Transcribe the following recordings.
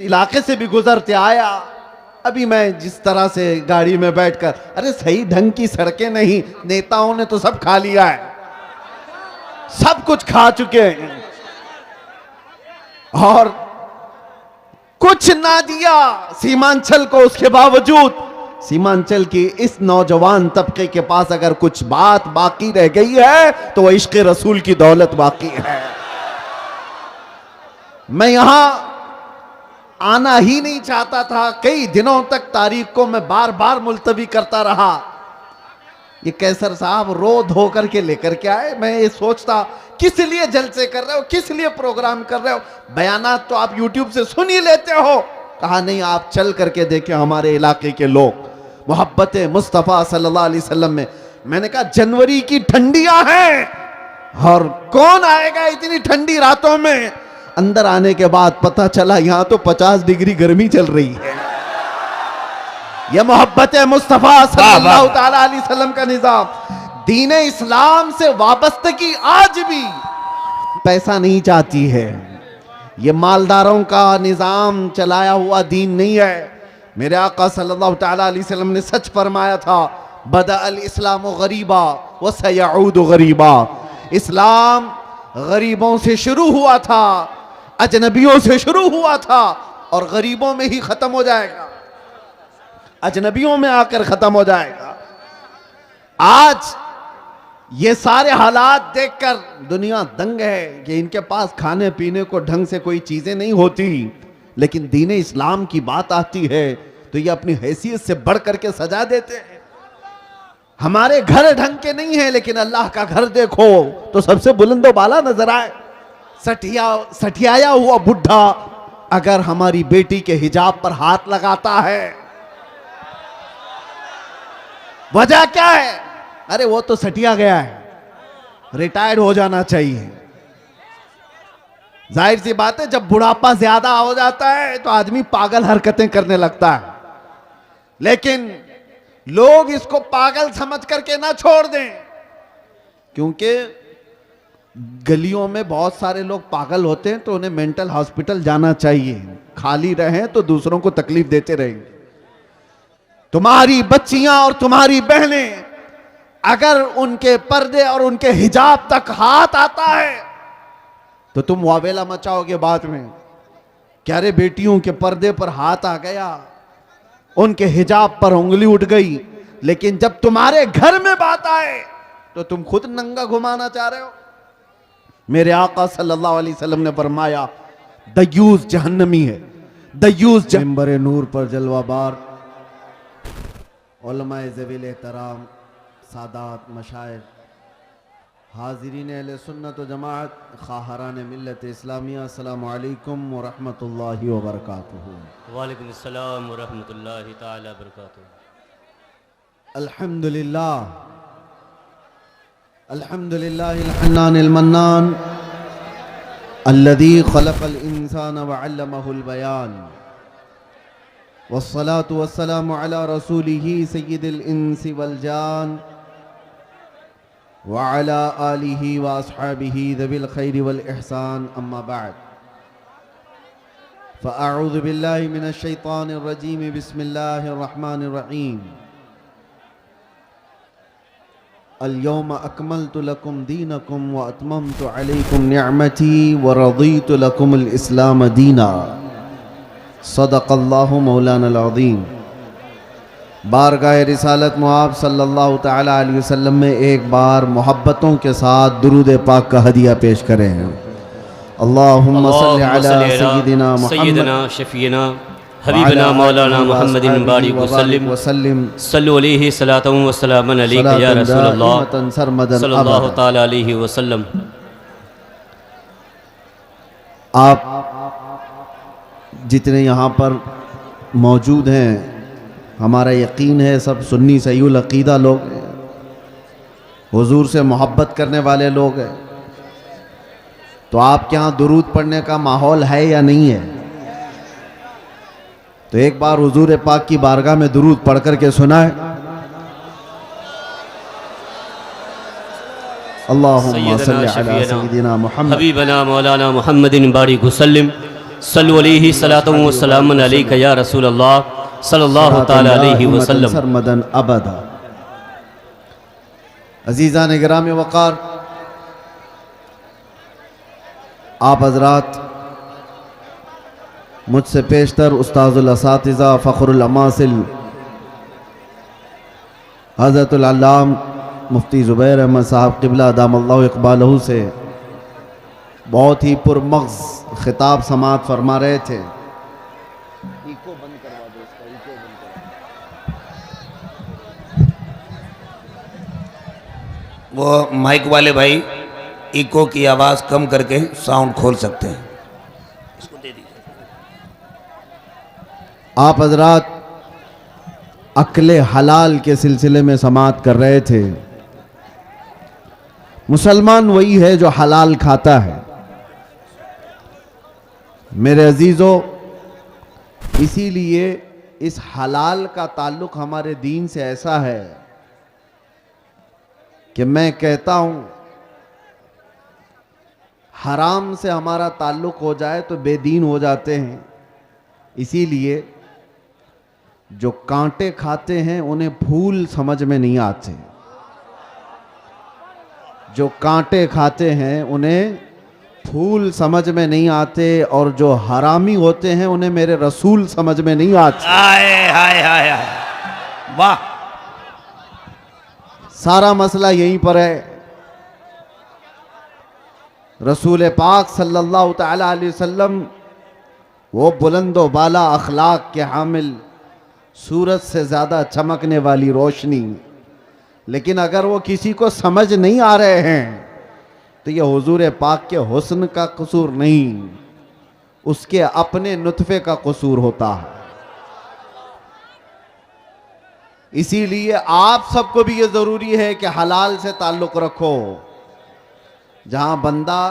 इलाके से भी गुजरते आया। अभी मैं जिस तरह से गाड़ी में बैठकर, अरे सही ढंग की सड़कें नहीं, नेताओं ने तो सब खा लिया है, सब कुछ खा चुके हैं और कुछ ना दिया सीमांचल को। उसके बावजूद सीमांचल की इस नौजवान तबके के पास अगर कुछ बात बाकी रह गई है तो वह इश्क़ रसूल की दौलत बाकी है। मैं यहां आना ही नहीं चाहता था, कई दिनों तक तारीख को मैं बार बार मुलतवी करता रहा। ये कैसर साहब रो धो करके लेकर के आए। मैं ये सोचता किस लिए जलसे कर रहे हो, किस लिए प्रोग्राम कर रहे हो, बयानात तो आप यूट्यूब से सुन ही लेते हो। कहा नहीं, आप चल करके देखें हमारे इलाके के लोग मोहब्बत मुस्तफ़ा सल्लल्लाहु अलैहि वसल्लम में। मैंने कहा जनवरी की ठंडियां हैं और कौन आएगा इतनी ठंडी रातों में। अंदर आने के बाद पता चला यहां तो 50 डिग्री गर्मी चल रही है। यह मोहब्बत मुस्तफ़ा सल्लल्लाहु ताला अलैहि वसल्लम का निजाम। दीन इस्लाम से वाबस्तगी आज भी पैसा नहीं चाहती है। यह मालदारों का निजाम चलाया हुआ दीन नहीं है। मेरे आका सल्लल्लाहु ताला अलैहि वसल्लम ने सच फरमाया था, बदा अल इस्लाम गरीबा व सयऊद गरीबा। इस्लाम गरीबों से शुरू हुआ था, अजनबियों से शुरू हुआ था और गरीबों में ही खत्म हो जाएगा, अजनबियों में आकर खत्म हो जाएगा। आज ये सारे हालात देखकर दुनिया दंग है कि इनके पास खाने पीने को ढंग से कोई चीजें नहीं होती, लेकिन दीन इस्लाम की बात आती है तो ये अपनी हैसियत से बढ़ करके सजा देते हैं। हमारे घर ढंग के नहीं है, लेकिन अल्लाह का घर देखो तो सबसे बुलंदो बाला नजर आए। सठियाया हुआ बुढ़ा अगर हमारी बेटी के हिजाब पर हाथ लगाता है, वजह क्या है? अरे वो तो सटिया गया है, रिटायर्ड हो जाना चाहिए। जाहिर सी बात है, जब बुढ़ापा ज्यादा हो जाता है तो आदमी पागल हरकतें करने लगता है। लेकिन लोग इसको पागल समझ करके ना छोड़ दें, क्योंकि गलियों में बहुत सारे लोग पागल होते हैं तो उन्हें मेंटल हॉस्पिटल जाना चाहिए। खाली रहें तो दूसरों को तकलीफ देते रहेंगे। तुम्हारी बच्चियां और तुम्हारी बहनें अगर उनके पर्दे और उनके हिजाब तक हाथ आता है तो तुम वावेला मचाओगे बाद में, क्या रे बेटियों के पर्दे पर हाथ आ गया, उनके हिजाब पर उंगली उठ गई। लेकिन जब तुम्हारे घर में बात आए तो तुम खुद नंगा घुमाना चाह रहे हो। मेरे आका सल्लल्लाहु अलैहि वसल्लम ने फरमाया, दयूस जहन्नमी है, दयूस। मिंबर नूर पर जलवाबार उलमाए ज़वील एहतराम, सादात मशाइख, हाज़रीन अहले सुन्नत व जमाअत, ख़ाहरान मिल्लत इस्लामिया, अस्सलामु अलैकुम व रहमतुल्लाहि व बरकातुहू। वालेकुम अस्सलाम व रहमतुल्लाहि ताला बरकातुहू। अल्हम्दुलिल्लाह, अल्हम्दुलिल्लाहिल हन्नानिल मन्नान अल्लज़ी ख़लक़ल इंसान व अल्लमहुल बयान, वस्सलातु वस्सलामु अला रसूलिही सय्यिदिल इंसी वल जान व अला आलिही व अस्हाबिही ज़विल खैरि वल इहसान, अम्मा बअद। फ़अऊज़ु बिल्लाहि मिनश शैतानिर रजीम, बिस्मिल्लाहिर रहमानिर रहीम। अल-यौम अकमलतु लकुम दीनकुम व अतममतु अलैकुम निअमती व रदीतु लकुमुल इस्लाम दीना। सदक़ल्लाहु मौलाना अज़ीम। बारगाह रिसालत मुआब सल्लल्लाहु ताला अलैहि वसल्लम में एक बार मोहब्बतों के साथ दुरूद पाक का हदिया पेश करें हैं। अल्लाहुम्मा सल्लि अला सय्यिदिना मुहम्मद शफीना हबीबना मौलाना मुहम्मदिन बारिक वसल्लिम सल्लु अलैहि सलातन व सलामन अलैका या रसूलल्लाह सल्लल्लाहु ताला अलैहि वसल्लम। आप जितने यहाँ पर मौजूद हैं, हमारा यकीन है सब सुन्नी सहीउल अक़ीदा लोग हैं, हुजूर से मोहब्बत करने वाले लोग हैं। तो आपके यहाँ दुरूद पढ़ने का माहौल है या नहीं है? तो एक बार हुजूर पाक की बारगाह में दुरूद पढ़ करके सुनाए। अल्लाहुम्मा सल्लि अला सय्यिदिना मुहम्मद हबीबना मौलाना मुहम्मदिन बारिक वसल्लिम सल्लु अलैहि सलातु व सलामुन अलैका या रसूल अल्लाह सल्लल्लाहु ताला अलैहि वसल्लम। सरमदन अबदा। अजीज़ान गिरामी वक़ार, आप हज़रात मुझसे पेशतर उस्ताज़ुल असातिज़ा फ़ख़्रुल अमासिल हज़रतुल अल्लाम मुफ्ती ज़ुबैर अहमद साहब क़िबला दामल्लाहु इक़बालहू से बहुत ही पुरमग़ज़ ख़िताब समाअत फरमा रहे थे। इको बंद करवा दो, इसका इको बंद करवा। वो माइक वाले भाई इको की आवाज़ कम करके साउंड खोल सकते हैं, इसको दे दीजिए। आप हज़रात अक्ले हलाल के सिलसिले में समाअत कर रहे थे। मुसलमान वही है जो हलाल खाता है। मेरे अजीज़ों, इसीलिए इस हलाल का ताल्लुक़ हमारे दीन से ऐसा है कि मैं कहता हूं हराम से हमारा ताल्लुक़ हो जाए तो बेदीन हो जाते हैं। इसीलिए जो कांटे खाते हैं उन्हें फूल समझ में नहीं आते, जो कांटे खाते हैं उन्हें फूल समझ में नहीं आते, और जो हरामी होते हैं उन्हें मेरे रसूल समझ में नहीं आते। हाय हाय हाय हाय, वाह। सारा मसला यहीं पर है। रसूल पाक सल्लल्लाहु तआला अलैहि वसल्लम वो बुलंदो बाला अखलाक के हामिल, सूरज से ज़्यादा चमकने वाली रोशनी, लेकिन अगर वो किसी को समझ नहीं आ रहे हैं तो ये हुजूर पाक के हुस्न का कसूर नहीं, उसके अपने नुतफ़े का कसूर होता है। इसीलिए आप सबको भी ये ज़रूरी है कि हलाल से ताल्लुक़ रखो। जहां बंदा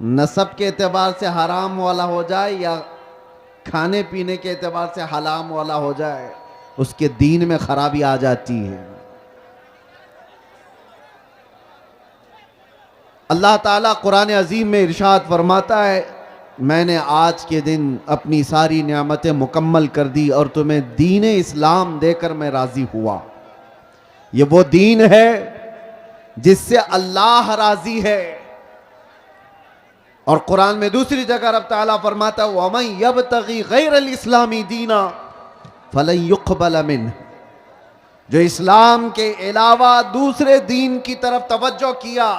नसब के एतबार से हराम वाला हो जाए या खाने पीने के एतबार से हलाम वाला हो जाए, उसके दीन में खराबी आ जाती है। अल्लाह ताला कुरान अजीम में इरशाद फरमाता है, मैंने आज के दिन अपनी सारी नियामतें मुकम्मल कर दी और तुम्हें दीन इस्लाम देकर मैं राजी हुआ। ये वो दीन है जिससे अल्लाह राजी है। और कुरान में दूसरी जगह रब ताला फरमाता है, वमन यब्तगी गैरल इस्लामी दीना फलन युक़बल मिन्ह, जो इस्लाम के अलावा दूसरे दीन की तरफ तवज्जो किया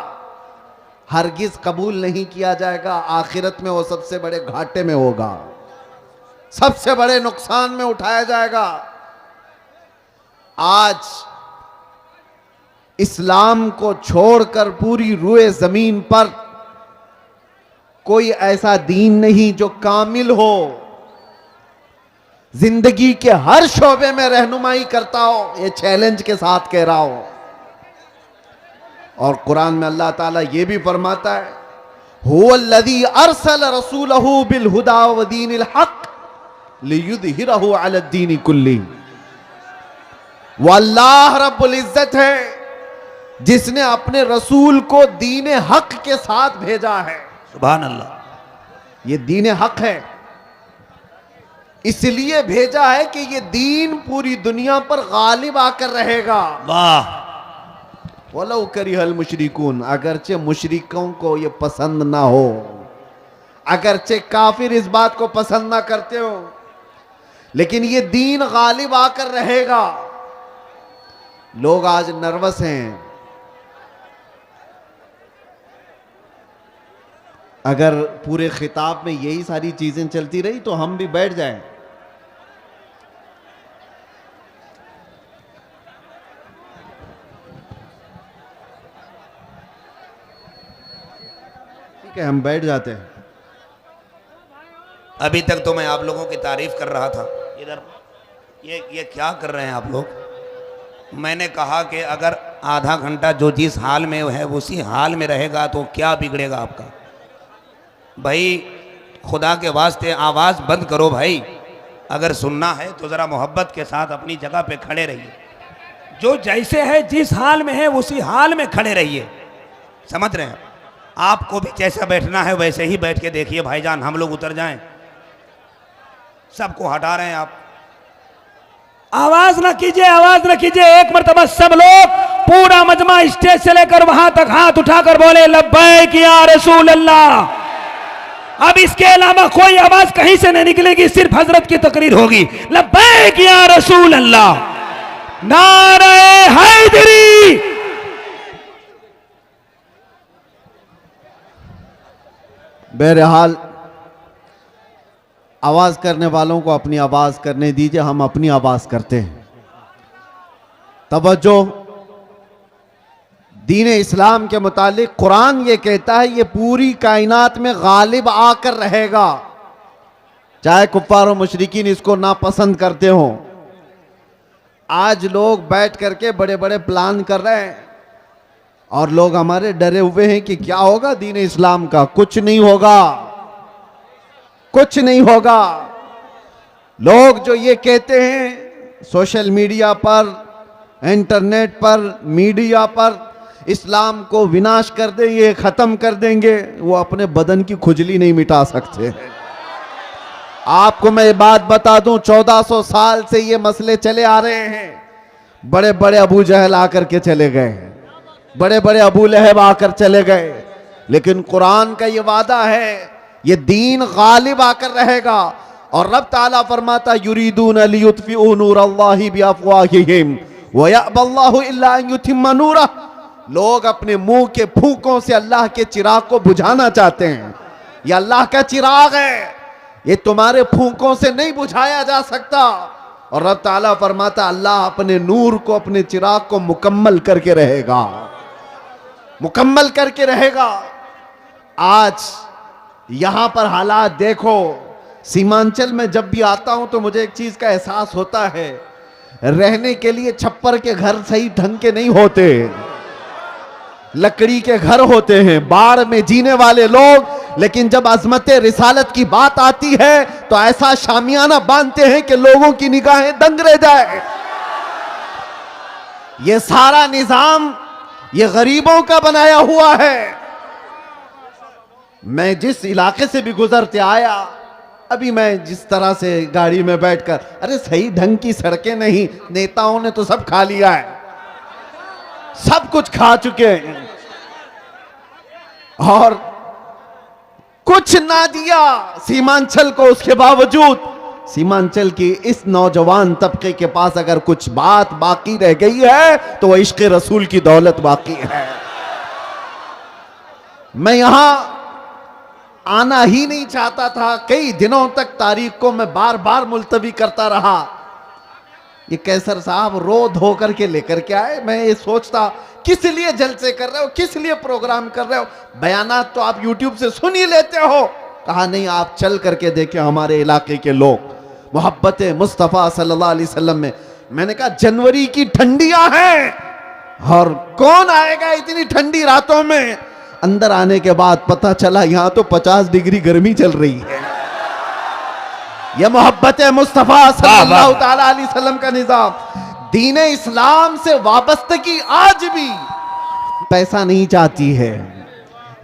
हरगिज कबूल नहीं किया जाएगा। आखिरत में वो सबसे बड़े घाटे में होगा, सबसे बड़े नुकसान में उठाया जाएगा। आज इस्लाम को छोड़कर पूरी रूए जमीन पर कोई ऐसा दीन नहीं जो कामिल हो, जिंदगी के हर शोबे में रहनुमाई करता हो। ये चैलेंज के साथ कह रहा हूं। और कुरान में अल्लाह ताला ये भी फरमाता है, हुवल्लज़ी अरसल रसूलहू बिल हुदा व दीनिल हक़ लियुज़हिरहू अला दीनि कुल्ली। वो अल्लाह रब्बुल इज्जत है जिसने अपने रसूल को दीन हक के साथ भेजा है। सुभान अल्लाह। ये दीन हक है, इसलिए भेजा है कि ये दीन पूरी दुनिया पर गालिब आकर रहेगा। वाह। वलौ करिहल मुशरिकून, अगरचे मुशरिकों को ये पसंद ना हो, अगरचे काफिर इस बात को पसंद ना करते हो, लेकिन ये दीन गालिब आकर रहेगा। लोग आज नर्वस हैं। अगर पूरे खिताब में यही सारी चीजें चलती रही तो हम भी बैठ जाएं। ठीक है, हम बैठ जाते हैं। अभी तक तो मैं आप लोगों की तारीफ कर रहा था। इधर ये क्या कर रहे हैं आप लोग? मैंने कहा कि अगर आधा घंटा जो जिस हाल में है उसी हाल में रहेगा तो क्या बिगड़ेगा आपका? भाई खुदा के वास्ते आवाज़ बंद करो भाई। अगर सुनना है तो ज़रा मोहब्बत के साथ अपनी जगह पे खड़े रहिए। जो जैसे है जिस हाल में है उसी हाल में खड़े रहिए। समझ रहे हैं? आपको भी जैसा बैठना है वैसे ही बैठ के देखिए भाईजान, हम लोग उतर जाएं। सबको हटा रहे हैं आप। आवाज ना कीजिए, आवाज ना कीजिए। एक मर्तबा सब लोग, पूरा मजमा स्टेज से लेकर वहां तक हाथ उठाकर बोले लब्बैक या रसूल अल्लाह। अब इसके अलावा कोई आवाज कहीं से नहीं निकलेगी, सिर्फ हजरत की तकरीर होगी। लब्बैक या रसूल अल्लाह, नारे हैदरी। बहरहाल आवाज करने वालों को अपनी आवाज करने दीजिए, हम अपनी आवाज करते हैं। तवज्जो, दीन इस्लाम के मुतालिक कुरान ये कहता है ये पूरी कायनात में गालिब आकर रहेगा, चाहे कुफ्फार और मुशरिकीन इसको नापसंद करते हो। आज लोग बैठ करके बड़े बड़े प्लान कर रहे हैं और लोग हमारे डरे हुए हैं कि क्या होगा दीन इस्लाम का। कुछ नहीं होगा, कुछ नहीं होगा। लोग जो ये कहते हैं सोशल मीडिया पर, इंटरनेट पर, मीडिया पर इस्लाम को विनाश कर देंगे, खत्म कर देंगे, वो अपने बदन की खुजली नहीं मिटा सकते। आपको मैं ये बात बता दूं, 1400 साल से ये मसले चले आ रहे हैं। बड़े बड़े अबू जहल आकर के चले गए, बड़े बड़े अबू लहब आकर चले गए, लेकिन कुरान का ये वादा है ये दीन गालिब आकर रहेगा। और रब ताला फरमाता युरीदून लियुत्फिऊ नूरल्लाहि बिअफ़वाहिहिम व यअबल्लाहु इल्ला अन युतिम्मा नूरह। लोग अपने मुंह के फूंकों से अल्लाह के चिराग को बुझाना चाहते हैं। ये अल्लाह का चिराग है, ये तुम्हारे फूंकों से नहीं बुझाया जा सकता। और रब ताला फरमाता अल्लाह अपने नूर को, अपने चिराग को मुकम्मल करके रहेगा, मुकम्मल करके रहेगा। आज यहां पर हालात देखो, सीमांचल में जब भी आता हूं तो मुझे एक चीज का एहसास होता है, रहने के लिए छप्पर के घर सही ढंग के नहीं होते, लकड़ी के घर होते हैं, बाढ़ में जीने वाले लोग। लेकिन जब अजमत रिसालत की बात आती है तो ऐसा शामियाना बांधते हैं कि लोगों की निगाहें दंग रह जाए। ये सारा निजाम ये गरीबों का बनाया हुआ है। मैं जिस इलाके से भी गुजरते आया, अभी मैं जिस तरह से गाड़ी में बैठकर, अरे सही ढंग की सड़कें नहीं, नेताओं ने तो सब खा लिया है, सब कुछ खा चुके हैं और कुछ ना दिया सीमांचल को। उसके बावजूद सीमांचल की इस नौजवान तबके के पास अगर कुछ बात बाकी रह गई है तो वह इश्क़ रसूल की दौलत बाकी है। मैं यहां आना ही नहीं चाहता था, कई दिनों तक तारीख को मैं बार बार मुलतवी करता रहा। ये कैसर साहब रो धो करके लेकर के आए। मैं ये सोचता किस लिए जलसे कर रहे हो, किस लिए प्रोग्राम कर रहे हो, बयानात तो आप यूट्यूब से सुन ही लेते हो। कहा नहीं, आप चल करके देखें हमारे इलाके के लोग मोहब्बत मुस्तफ़ा सल्लल्लाहु अलैहि वसल्लम में। मैंने कहा जनवरी की ठंडियां हैं और कौन आएगा इतनी ठंडी रातों में। अंदर आने के बाद पता चला यहां तो 50 डिग्री गर्मी चल रही है। यह मोहब्बत मुस्तफ़ा सल्लल्लाहु ताला अलैहि वसल्लम का निजाम। दीन इस्लाम से वाबस्तगी आज भी पैसा नहीं चाहती है।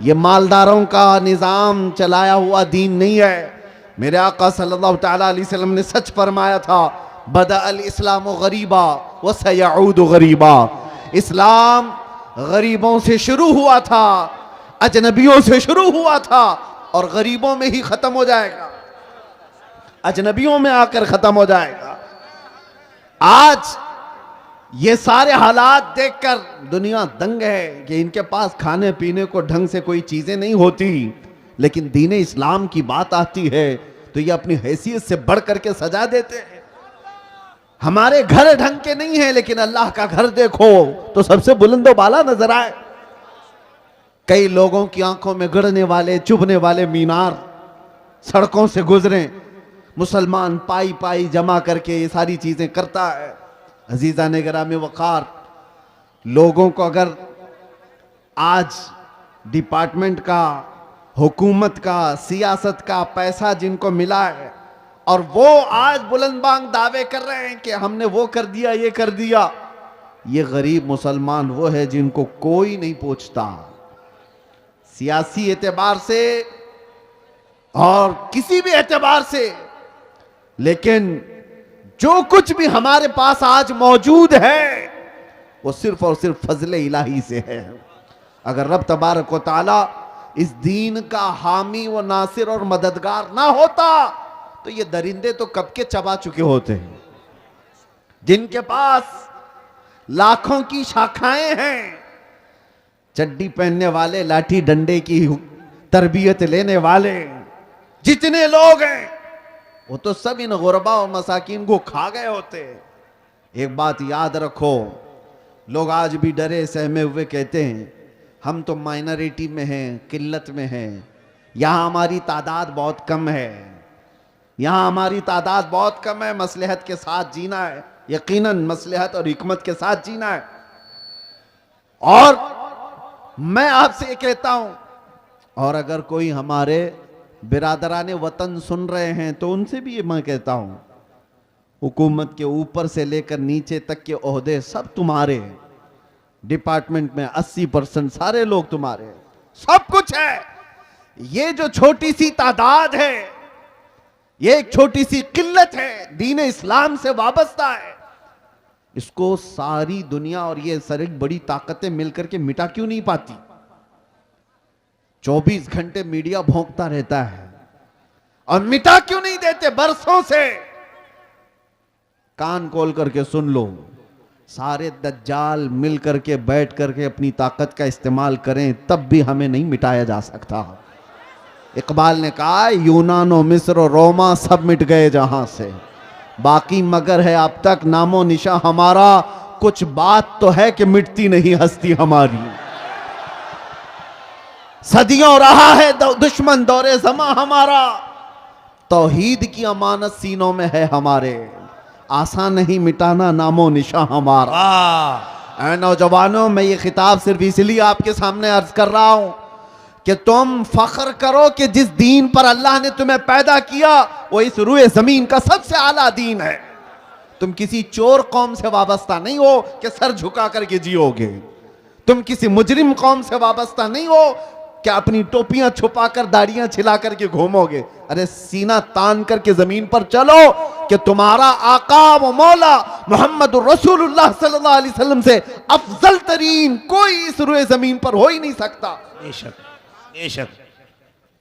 यह मालदारों का निजाम चलाया हुआ दीन नहीं है। मेरे आका सल्लल्लाहु ताला अलैहि वसल्लम ने सच फरमाया था, बदा अल इस्लाम गरीबा व सयऊद गरीबा। इस्लाम गरीबों से शुरू हुआ था, अजनबियों से शुरू हुआ था और गरीबों में ही खत्म हो जाएगा, अजनबियों में आकर खत्म हो जाएगा। आज ये सारे हालात देखकर दुनिया दंग है कि इनके पास खाने पीने को ढंग से कोई चीजें नहीं होती, लेकिन दीन इस्लाम की बात आती है तो ये अपनी हैसियत से बढ़ करके सजा देते हैं। हमारे घर ढंग के नहीं है, लेकिन अल्लाह का घर देखो तो सबसे बुलंदो बाला नजर आए। कई लोगों की आंखों में गड़ने वाले, चुभने वाले मीनार सड़कों से गुजरे, मुसलमान पाई पाई जमा करके ये सारी चीजें करता है। अजीजा ने गिरामे वक़ार, लोगों को अगर आज डिपार्टमेंट का, हुकूमत का, सियासत का पैसा जिनको मिला है और वो आज बुलंदबांग दावे कर रहे हैं कि हमने वो कर दिया, ये कर दिया, ये गरीब मुसलमान वो है जिनको कोई नहीं पूछता। सियासी एतबार से और किसी भी एतबार से, लेकिन जो कुछ भी हमारे पास आज मौजूद है वो सिर्फ और सिर्फ फजले इलाही से है। अगर रब तबारक व तआला इस दीन का हामी व नासिर और मददगार ना होता तो ये दरिंदे तो कब के चबा चुके होते हैं। जिनके पास लाखों की शाखाएं हैं, चड्डी पहनने वाले, लाठी डंडे की तरबियत लेने वाले जितने लोग हैं वो तो सब इन गुरबा और मसाकिन को खा गए होते। एक बात याद रखो, लोग आज भी डरे सहमे हुए कहते हैं हम तो माइनॉरिटी में हैं, किल्लत में हैं, यहां हमारी तादाद बहुत कम है, यहां हमारी तादाद बहुत कम है, मसलहत के साथ जीना है, यकीनन मसलहत और हिकमत के साथ जीना है। और मैं आपसे ये कहता हूं, और अगर कोई हमारे बिरादराने वतन सुन रहे हैं तो उनसे भी ये मैं कहता हूं, हुकूमत के ऊपर से लेकर नीचे तक के ओहदे सब तुम्हारे हैं, डिपार्टमेंट में 80% सारे लोग तुम्हारे हैं, सब कुछ है। ये जो छोटी सी तादाद है, ये एक छोटी सी किल्लत है, दीन इस्लाम से वाबस्ता है, इसको सारी दुनिया और ये सारी बड़ी ताकतें मिलकर के मिटा क्यों नहीं पाती। 24 घंटे मीडिया भौंकता रहता है और मिटा क्यों नहीं देते बरसों से। कान खोल करके सुन लो, सारे दज्जाल मिल करके बैठ करके अपनी ताकत का इस्तेमाल करें तब भी हमें नहीं मिटाया जा सकता। इकबाल ने कहा यूनान और मिस्र और रोमा सब मिट गए जहां से, बाकी मगर है अब तक नामो निशा हमारा, कुछ बात तो है कि मिटती नहीं हस्ती हमारी। सदियों रहा है दुश्मन दौरे जमा हमारा, तौहीद की अमानत सीनों में है हमारे, आसान नहीं मिटाना नामो निशा हमारा। ऐ नौजवानों, मैं ये खिताब सिर्फ इसलिए आपके सामने अर्ज कर रहा हूं कि तुम फख्र करो कि जिस दीन पर अल्लाह ने तुम्हें पैदा किया वो इस रुए जमीन का सबसे आला दीन है। तुम किसी चोर कौम से वाबस्ता नहीं हो कि सर झुका करके जियोगे, तुम किसी मुजरिम कौम से वाबस्ता नहीं हो कि अपनी टोपियां छुपाकर दाढ़ियां छिला करके घूमोगे। अरे सीना तान करके जमीन पर चलो कि तुम्हारा आका व मौला मोहम्मद रसूलुल्लाह सल्लल्लाहु अलैहि वसल्लम से अफजल तरीन कोई इस रुए जमीन पर हो ही नहीं सकता। बेशक बेशक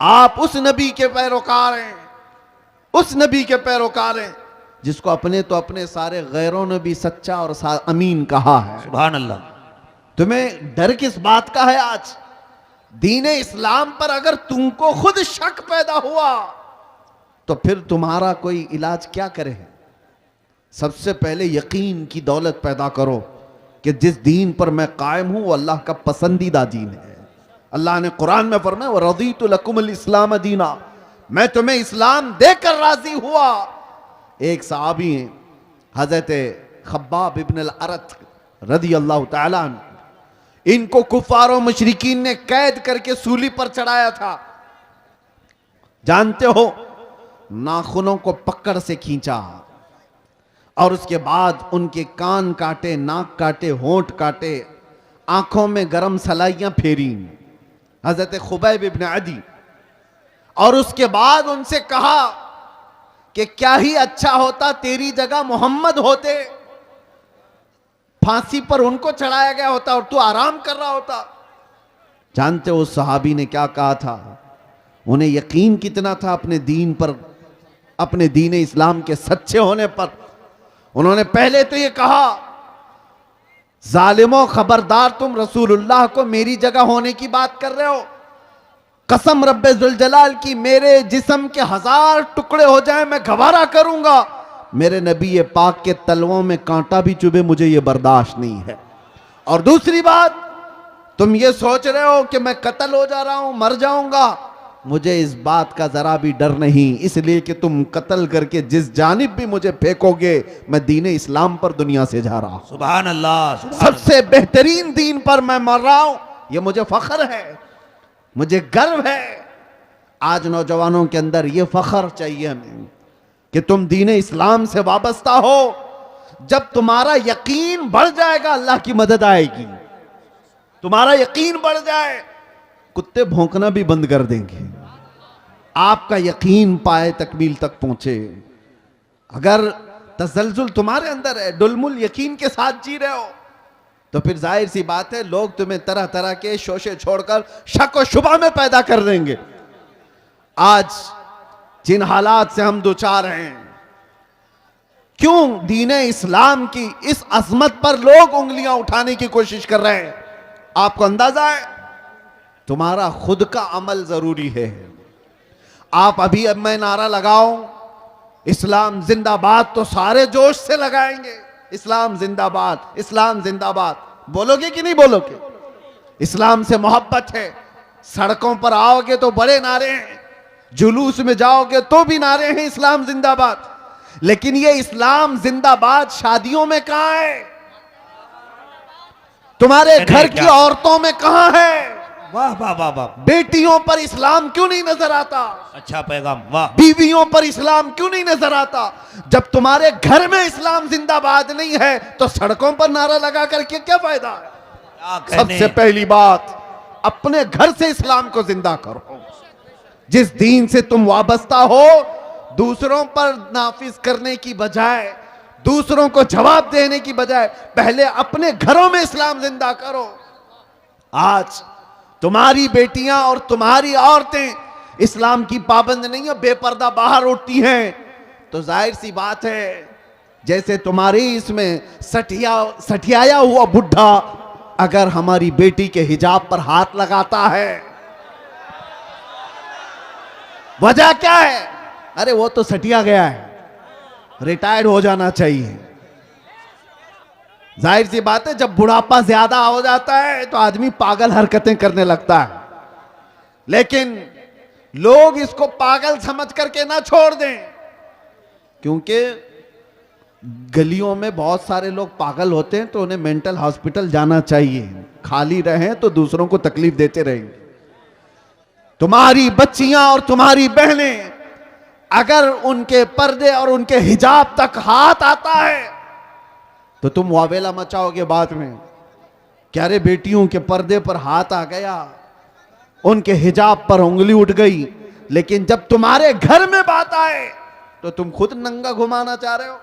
आप उस नबी के पैरोकार हैं, उस नबी के पैरोकार हैं जिसको अपने तो अपने सारे गैरों ने भी सच्चा और अमीन कहा है। सुभान अल्लाह। तुम्हें डर किस बात का है? आज दीने इस्लाम पर अगर तुमको खुद शक पैदा हुआ तो फिर तुम्हारा कोई इलाज क्या करे? सबसे पहले यकीन की दौलत पैदा करो कि जिस दीन पर मैं कायम हूं वो अल्लाह का पसंदीदा दीन है। अल्लाह ने कुरान में फरमाया व रज़ीतु लकुमुल इस्लाम दीना, मैं तुम्हें इस्लाम देकर राजी हुआ। एक सहाबी हैं हजरत खब्बाब इब्न अल-अरत रज़ी अल्लाह तआला अन्हु, इनको कुफारों मुशरिकीन ने कैद करके सूली पर चढ़ाया था। जानते हो, नाखूनों को पकड़ से खींचा और उसके बाद उनके कान काटे, नाक काटे, होंठ काटे, आंखों में गरम सलाइयां फेरी हजरत खुबैब इब्न अदी, और उसके बाद उनसे कहा कि क्या ही अच्छा होता तेरी जगह मोहम्मद होते, फांसी पर उनको चढ़ाया गया होता और तू आराम कर रहा होता। जानते हो उस सहाबी ने क्या कहा था? उन्हें यकीन कितना था अपने दीन पर, अपने दीन इस्लाम के सच्चे होने पर। उन्होंने पहले तो ये कहा जालिमों खबरदार, तुम रसूलुल्लाह को मेरी जगह होने की बात कर रहे हो। कसम रब्बे जुल जलाल की, मेरे जिस्म के 1000 टुकड़े हो जाए मैं गवारा करूंगा, मेरे नबी ये पाक के तलवों में कांटा भी चुभे मुझे ये बर्दाश्त नहीं है। और दूसरी बात, तुम ये सोच रहे हो कि मैं कत्ल हो जा रहा हूं, मर जाऊंगा, मुझे इस बात का जरा भी डर नहीं, इसलिए कि तुम कत्ल करके जिस जानिब भी मुझे फेंकोगे मैं दीने इस्लाम पर दुनिया से जा रहा हूं। सुभान अल्लाह। सबसे बेहतरीन दीन पर मैं मर रहा हूं, यह मुझे फख्र है, मुझे गर्व है। आज नौजवानों के अंदर यह फख्र चाहिए हमें कि तुम दीन इस्लाम से वाबस्ता हो। जब तुम्हारा यकीन बढ़ जाएगा अल्लाह की मदद आएगी। तुम्हारा यकीन बढ़ जाए कुत्ते भौंकना भी बंद कर देंगे। आपका यकीन पाए तकमील तक पहुंचे। अगर तसलजुल तुम्हारे अंदर है, डुलमुल यकीन के साथ जी रहे हो, तो फिर जाहिर सी बात है लोग तुम्हें तरह तरह के शोशे छोड़कर शक और शुबा में पैदा कर देंगे। आज जिन हालात से हम दो चार हैं, क्यों दीने इस्लाम की इस अजमत पर लोग उंगलियां उठाने की कोशिश कर रहे हैं? आपको अंदाजा है? तुम्हारा खुद का अमल जरूरी है। आप अभी अब मैं नारा लगाओ इस्लाम जिंदाबाद, तो सारे जोश से लगाएंगे इस्लाम जिंदाबाद, इस्लाम जिंदाबाद। बोलोगे कि नहीं बोलोगे? इस्लाम से मोहब्बत है। सड़कों पर आओगे तो बड़े नारे हैं, जुलूस में जाओगे तो भी नारे हैं इस्लाम जिंदाबाद। लेकिन ये इस्लाम जिंदाबाद शादियों में कहां है? तुम्हारे घर की औरतों में कहां है? वाह वाह वाह वाह, बेटियों पर इस्लाम क्यों नहीं नजर आता? अच्छा पैगाम, वाह। बीवियों पर इस्लाम क्यों नहीं नजर आता? जब तुम्हारे घर में इस्लाम जिंदाबाद नहीं है तो सड़कों पर नारा लगा करके क्या फायदा है? क्या कहने। सबसे पहली बात, अपने घर से इस्लाम को जिंदा करो। जिस दीन से तुम वाबस्ता हो, दूसरों पर नाफिज करने की बजाय, दूसरों को जवाब देने की बजाय पहले अपने घरों में इस्लाम जिंदा करो। आज तुम्हारी बेटियां और तुम्हारी औरतें इस्लाम की पाबंद नहीं है, बेपर्दा बाहर उठती हैं, तो जाहिर सी बात है जैसे तुम्हारी इसमें सठियाया हुआ बुढ़ा अगर हमारी बेटी के हिजाब पर हाथ लगाता है, वजह क्या है? अरे वो तो सटिया गया है, रिटायर्ड हो जाना चाहिए। जाहिर सी बात है जब बुढ़ापा ज्यादा हो जाता है तो आदमी पागल हरकतें करने लगता है। लेकिन लोग इसको पागल समझ करके ना छोड़ दें, क्योंकि गलियों में बहुत सारे लोग पागल होते हैं तो उन्हें मेंटल हॉस्पिटल जाना चाहिए। खाली रहें तो दूसरों को तकलीफ देते रहेंगे। तुम्हारी बच्चियां और तुम्हारी बहनें अगर उनके पर्दे और उनके हिजाब तक हाथ आता है तो तुम वावेला मचाओगे बाद में, क्या रे बेटियों के पर्दे पर हाथ आ गया, उनके हिजाब पर उंगली उठ गई। लेकिन जब तुम्हारे घर में बात आए तो तुम खुद नंगा घुमाना चाह रहे हो।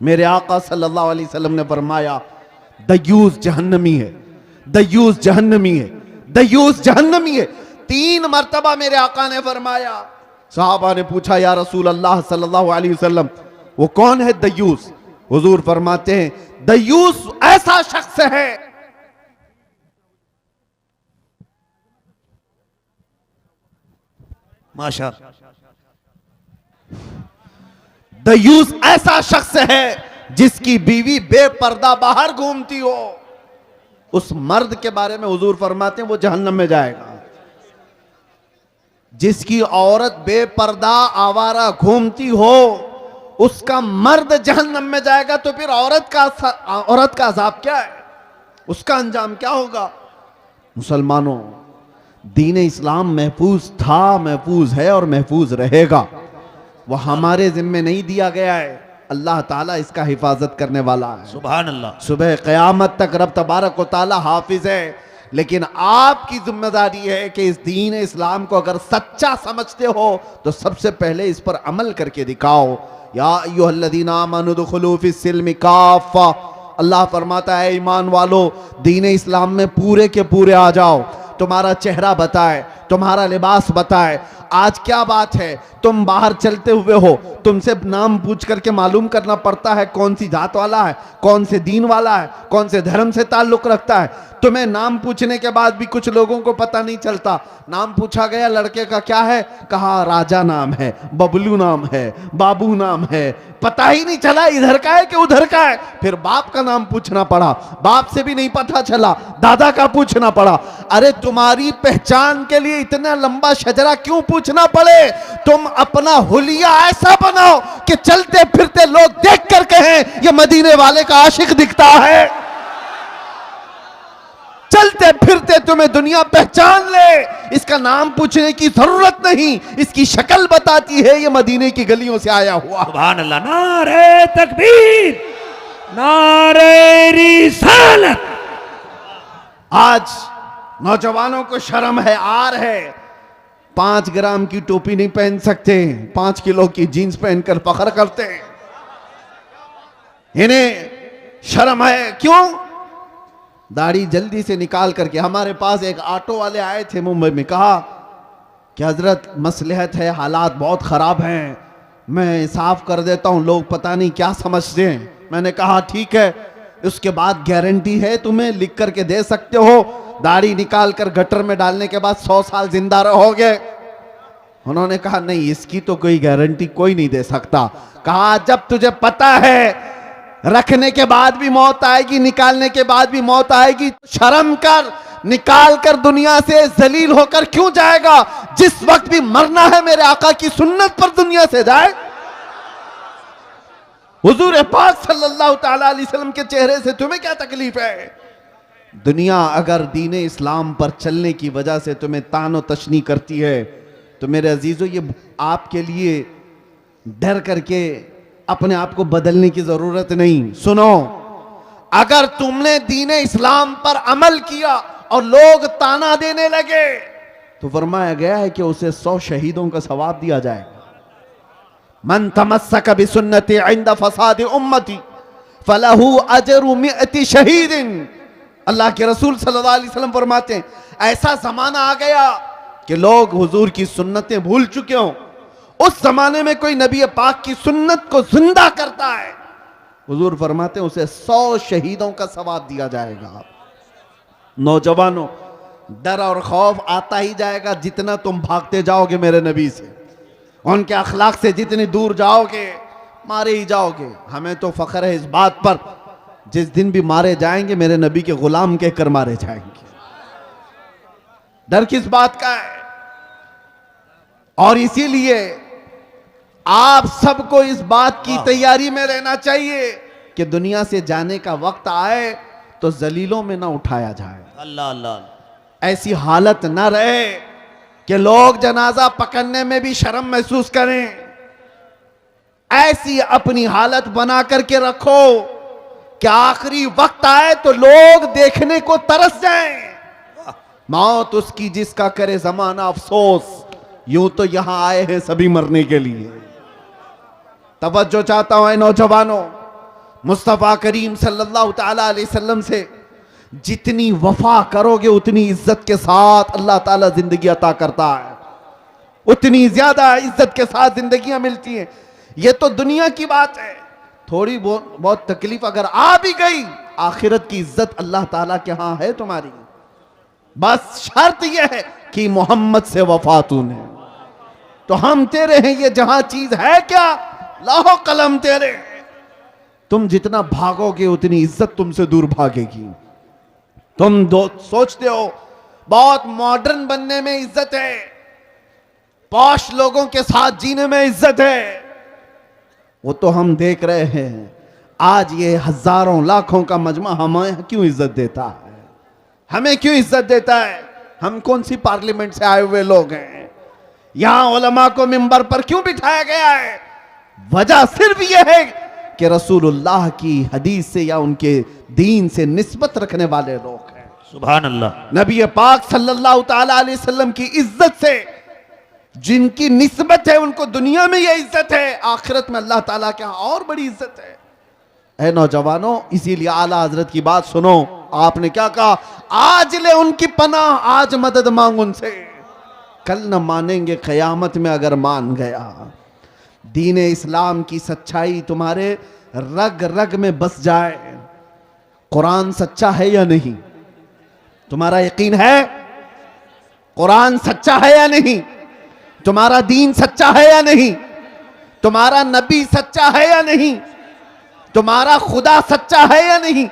मेरे आका सल्लल्लाहु अलैहि वसल्लम ने फरमाया दयूस जहन्नमी है, दयूस जहन्नमी है, दयूस जहन्नमी है। 3 मर्तबा मेरे आका ने फरमाया। सहाबा ने पूछा या रसूल अल्लाह सल्लल्लाहु अलैहि वसल्लम वो कौन है दयूस? हुजूर फरमाते हैं दयूस ऐसा शख्स है माशाअल्लाह, दयूस ऐसा शख्स है जिसकी बीवी बेपर्दा बाहर घूमती हो। उस मर्द के बारे में हुजूर फरमाते हैं वो जहन्नम में जाएगा। जिसकी औरत बेपर्दा आवारा घूमती हो उसका मर्द जहन्नम में जाएगा। तो फिर औरत का अजाब क्या है? उसका अंजाम क्या होगा? मुसलमानों, दीन इस्लाम महफूज था, महफूज है और महफूज रहेगा। वह हमारे जिम्मे नहीं दिया गया है, अल्लाह ताला इसका हिफाजत करने वाला है। सुभान अल्लाह। सुबह क़यामत तक रब तबारक व ताला हाफिज है। लेकिन आपकी जिम्मेदारी है कि इस दीन इस्लाम को अगर सच्चा समझते हो तो सबसे पहले इस पर अमल करके दिखाओ। या अय्युहल्लज़ीना आमनू उदखुलू फिस्सिल्मि काफ़ा, अल्लाह फरमाता है ईमान वालो दीन इस्लाम में पूरे के पूरे आ जाओ। तुम्हारा चेहरा बताए, तुम्हारा लिबास बताए। आज क्या बात है, तुम बाहर चलते हुए हो, तुमसे नाम पूछ करके मालूम करना पड़ता है कौन सी जात वाला है, कौन से दीन वाला है, कौन से धर्म से ताल्लुक रखता है। तुम्हें नाम पूछने के बाद भी कुछ लोगों को पता नहीं चलता। नाम पूछा गया लड़के का क्या है, कहा राजा नाम है, बबलू नाम है, बाबू नाम है, पता ही नहीं चला इधर का है कि उधर का है। फिर बाप का नाम पूछना पड़ा, बाप से भी नहीं पता चला, दादा का पूछना पड़ा। अरे तुम्हारी पहचान के लिए इतना लंबा शजरा क्यों पूछना पड़े? तुम अपना हुलिया ऐसा बनाओ कि चलते फिरते लोग देख कर कहें ये मदीने वाले का आशिक दिखता है। चलते फिरते तुम्हें दुनिया पहचान ले, इसका नाम पूछने की जरूरत नहीं, इसकी शक्ल बताती है ये मदीने की गलियों से आया हुआ। सुभान अल्लाह। नारे तकबीर, नारे रिसालत। आज नौजवानों को शर्म है, आर है। 5 ग्राम की टोपी नहीं पहन सकते, 5 किलो की जीन्स पहनकर फख्र करते हैं। इन्हें शर्म है, क्यों? दाढ़ी जल्दी से निकाल करके। हमारे पास एक ऑटो वाले आए थे मुंबई में, कहा कि हजरत मसलहत है, हालात बहुत खराब हैं, मैं साफ कर देता हूं, लोग पता नहीं क्या समझते हैं। मैंने कहा ठीक है, उसके बाद गारंटी है, तुम्हें लिख करके दे सकते हो, दाढ़ी निकाल कर गटर में डालने के बाद 100 साल जिंदा रहोगे। उन्होंने कहा नहीं, इसकी तो कोई गारंटी कोई नहीं दे सकता। कहा जब तुझे पता है रखने के बाद भी मौत आएगी, निकालने के बाद भी मौत आएगी, शर्म कर, निकाल कर दुनिया से जलील होकर क्यों जाएगा? जिस वक्त भी मरना है मेरे आका की सुन्नत पर दुनिया से जाए। हुजूर पाक सल्लल्लाहु तआला अलैहि वसल्लम के चेहरे से तुम्हें क्या तकलीफ है? दुनिया अगर दीन इस्लाम पर चलने की वजह से तुम्हें तानो तशनी करती है तो मेरे अजीजों, ये आपके लिए डर करके अपने आप को बदलने की जरूरत नहीं। सुनो, अगर तुमने दीन इस्लाम पर अमल किया और लोग ताना देने लगे तो फरमाया गया है कि उसे 100 शहीदों का सवाब दिया जाएगा। मन तमस्सक बिसुन्नती इंद फसाद उम्मती फलहू अजरु मिअती शहीदिन। अल्लाह के रसूल सल्लल्लाहु अलैहि वसल्लम फरमाते हैं, ऐसा जमाना आ गया कि लोग हुजूर की सुन्नतें भूल चुके हों। उस जमाने में कोई नबी पाक की सुन्नत को जिंदा करता है, हुजूर फरमाते हैं उसे 100 शहीदों का सवाब दिया जाएगा। नौजवानों, डर और खौफ आता ही जाएगा जितना तुम भागते जाओगे मेरे नबी से, उनके अखलाक से जितनी दूर जाओगे मारे ही जाओगे। हमें तो फख्र है इस बात पर, जिस दिन भी मारे जाएंगे मेरे नबी के गुलाम कहकर मारे जाएंगे। डर किस बात का है? और इसीलिए आप सबको इस बात की तैयारी में रहना चाहिए कि दुनिया से जाने का वक्त आए तो जलीलों में ना उठाया जाए। अल्लाह अल्लाह। ऐसी हालत ना रहे कि लोग जनाजा पकड़ने में भी शर्म महसूस करें। ऐसी अपनी हालत बना करके रखो कि आखिरी वक्त आए तो लोग देखने को तरस जाएं। मौत उसकी जिसका करे जमाना अफसोस, यूं तो यहां आए हैं सभी मरने के लिए। तवज्जो चाहता हूं नौजवानों, मुस्तफा करीम सल्लल्लाहु ताला अलैहि वसल्लम से जितनी वफा करोगे उतनी इज्जत के साथ अल्लाह ताला जिंदगी अता करता है, उतनी ज्यादा इज्जत के साथ जिंदगियां मिलती हैं। यह तो दुनिया की बात है। थोड़ी बहुत तकलीफ अगर आ भी गई, आखिरत की इज्जत अल्लाह ताला के यहां है तुम्हारी। बस शर्त यह है कि मोहम्मद से वफा तूने, तो हम तेरे हैं। ये जहां चीज है क्या, लाहो कलम तेरे। तुम जितना भागोगे उतनी इज्जत तुमसे दूर भागेगी। तुम सोचते हो बहुत मॉडर्न बनने में इज्जत है, पॉश लोगों के साथ जीने में इज्जत है। वो तो हम देख रहे हैं। आज ये हजारों लाखों का मजमा हमें क्यों इज्जत देता है? हमें क्यों इज्जत देता है? हम कौन सी पार्लियामेंट से आए हुए लोग हैं? यहां उलमा को मिंबर पर क्यों बिठाया गया है? वजह सिर्फ यह है कि रसूलुल्लाह की हदीस से या उनके दीन से निस्बत रखने वाले लोग हैं। सुभान अल्लाह। नबी पाक सल्लल्लाहु ताला अलैहि वसल्लम की इज्जत से जिनकी निस्बत है उनको दुनिया में यह इज्जत है, आखिरत में अल्लाह ताला के यहां और बड़ी इज्जत है। ऐ नौजवानों, इसीलिए आला हजरत की बात सुनो। आपने क्या कहा? आज ले उनकी पनाह, आज मदद मांग उनसे, कल न मानेंगे कयामत में अगर मान गया। दीन इस्लाम की सच्चाई तुम्हारे रग रग में बस जाए। कुरान सच्चा है या नहीं? तुम्हारा यकीन है? कुरान सच्चा है या नहीं? तुम्हारा दीन सच्चा है या नहीं? तुम्हारा नबी सच्चा है या नहीं? तुम्हारा खुदा सच्चा है या नहीं?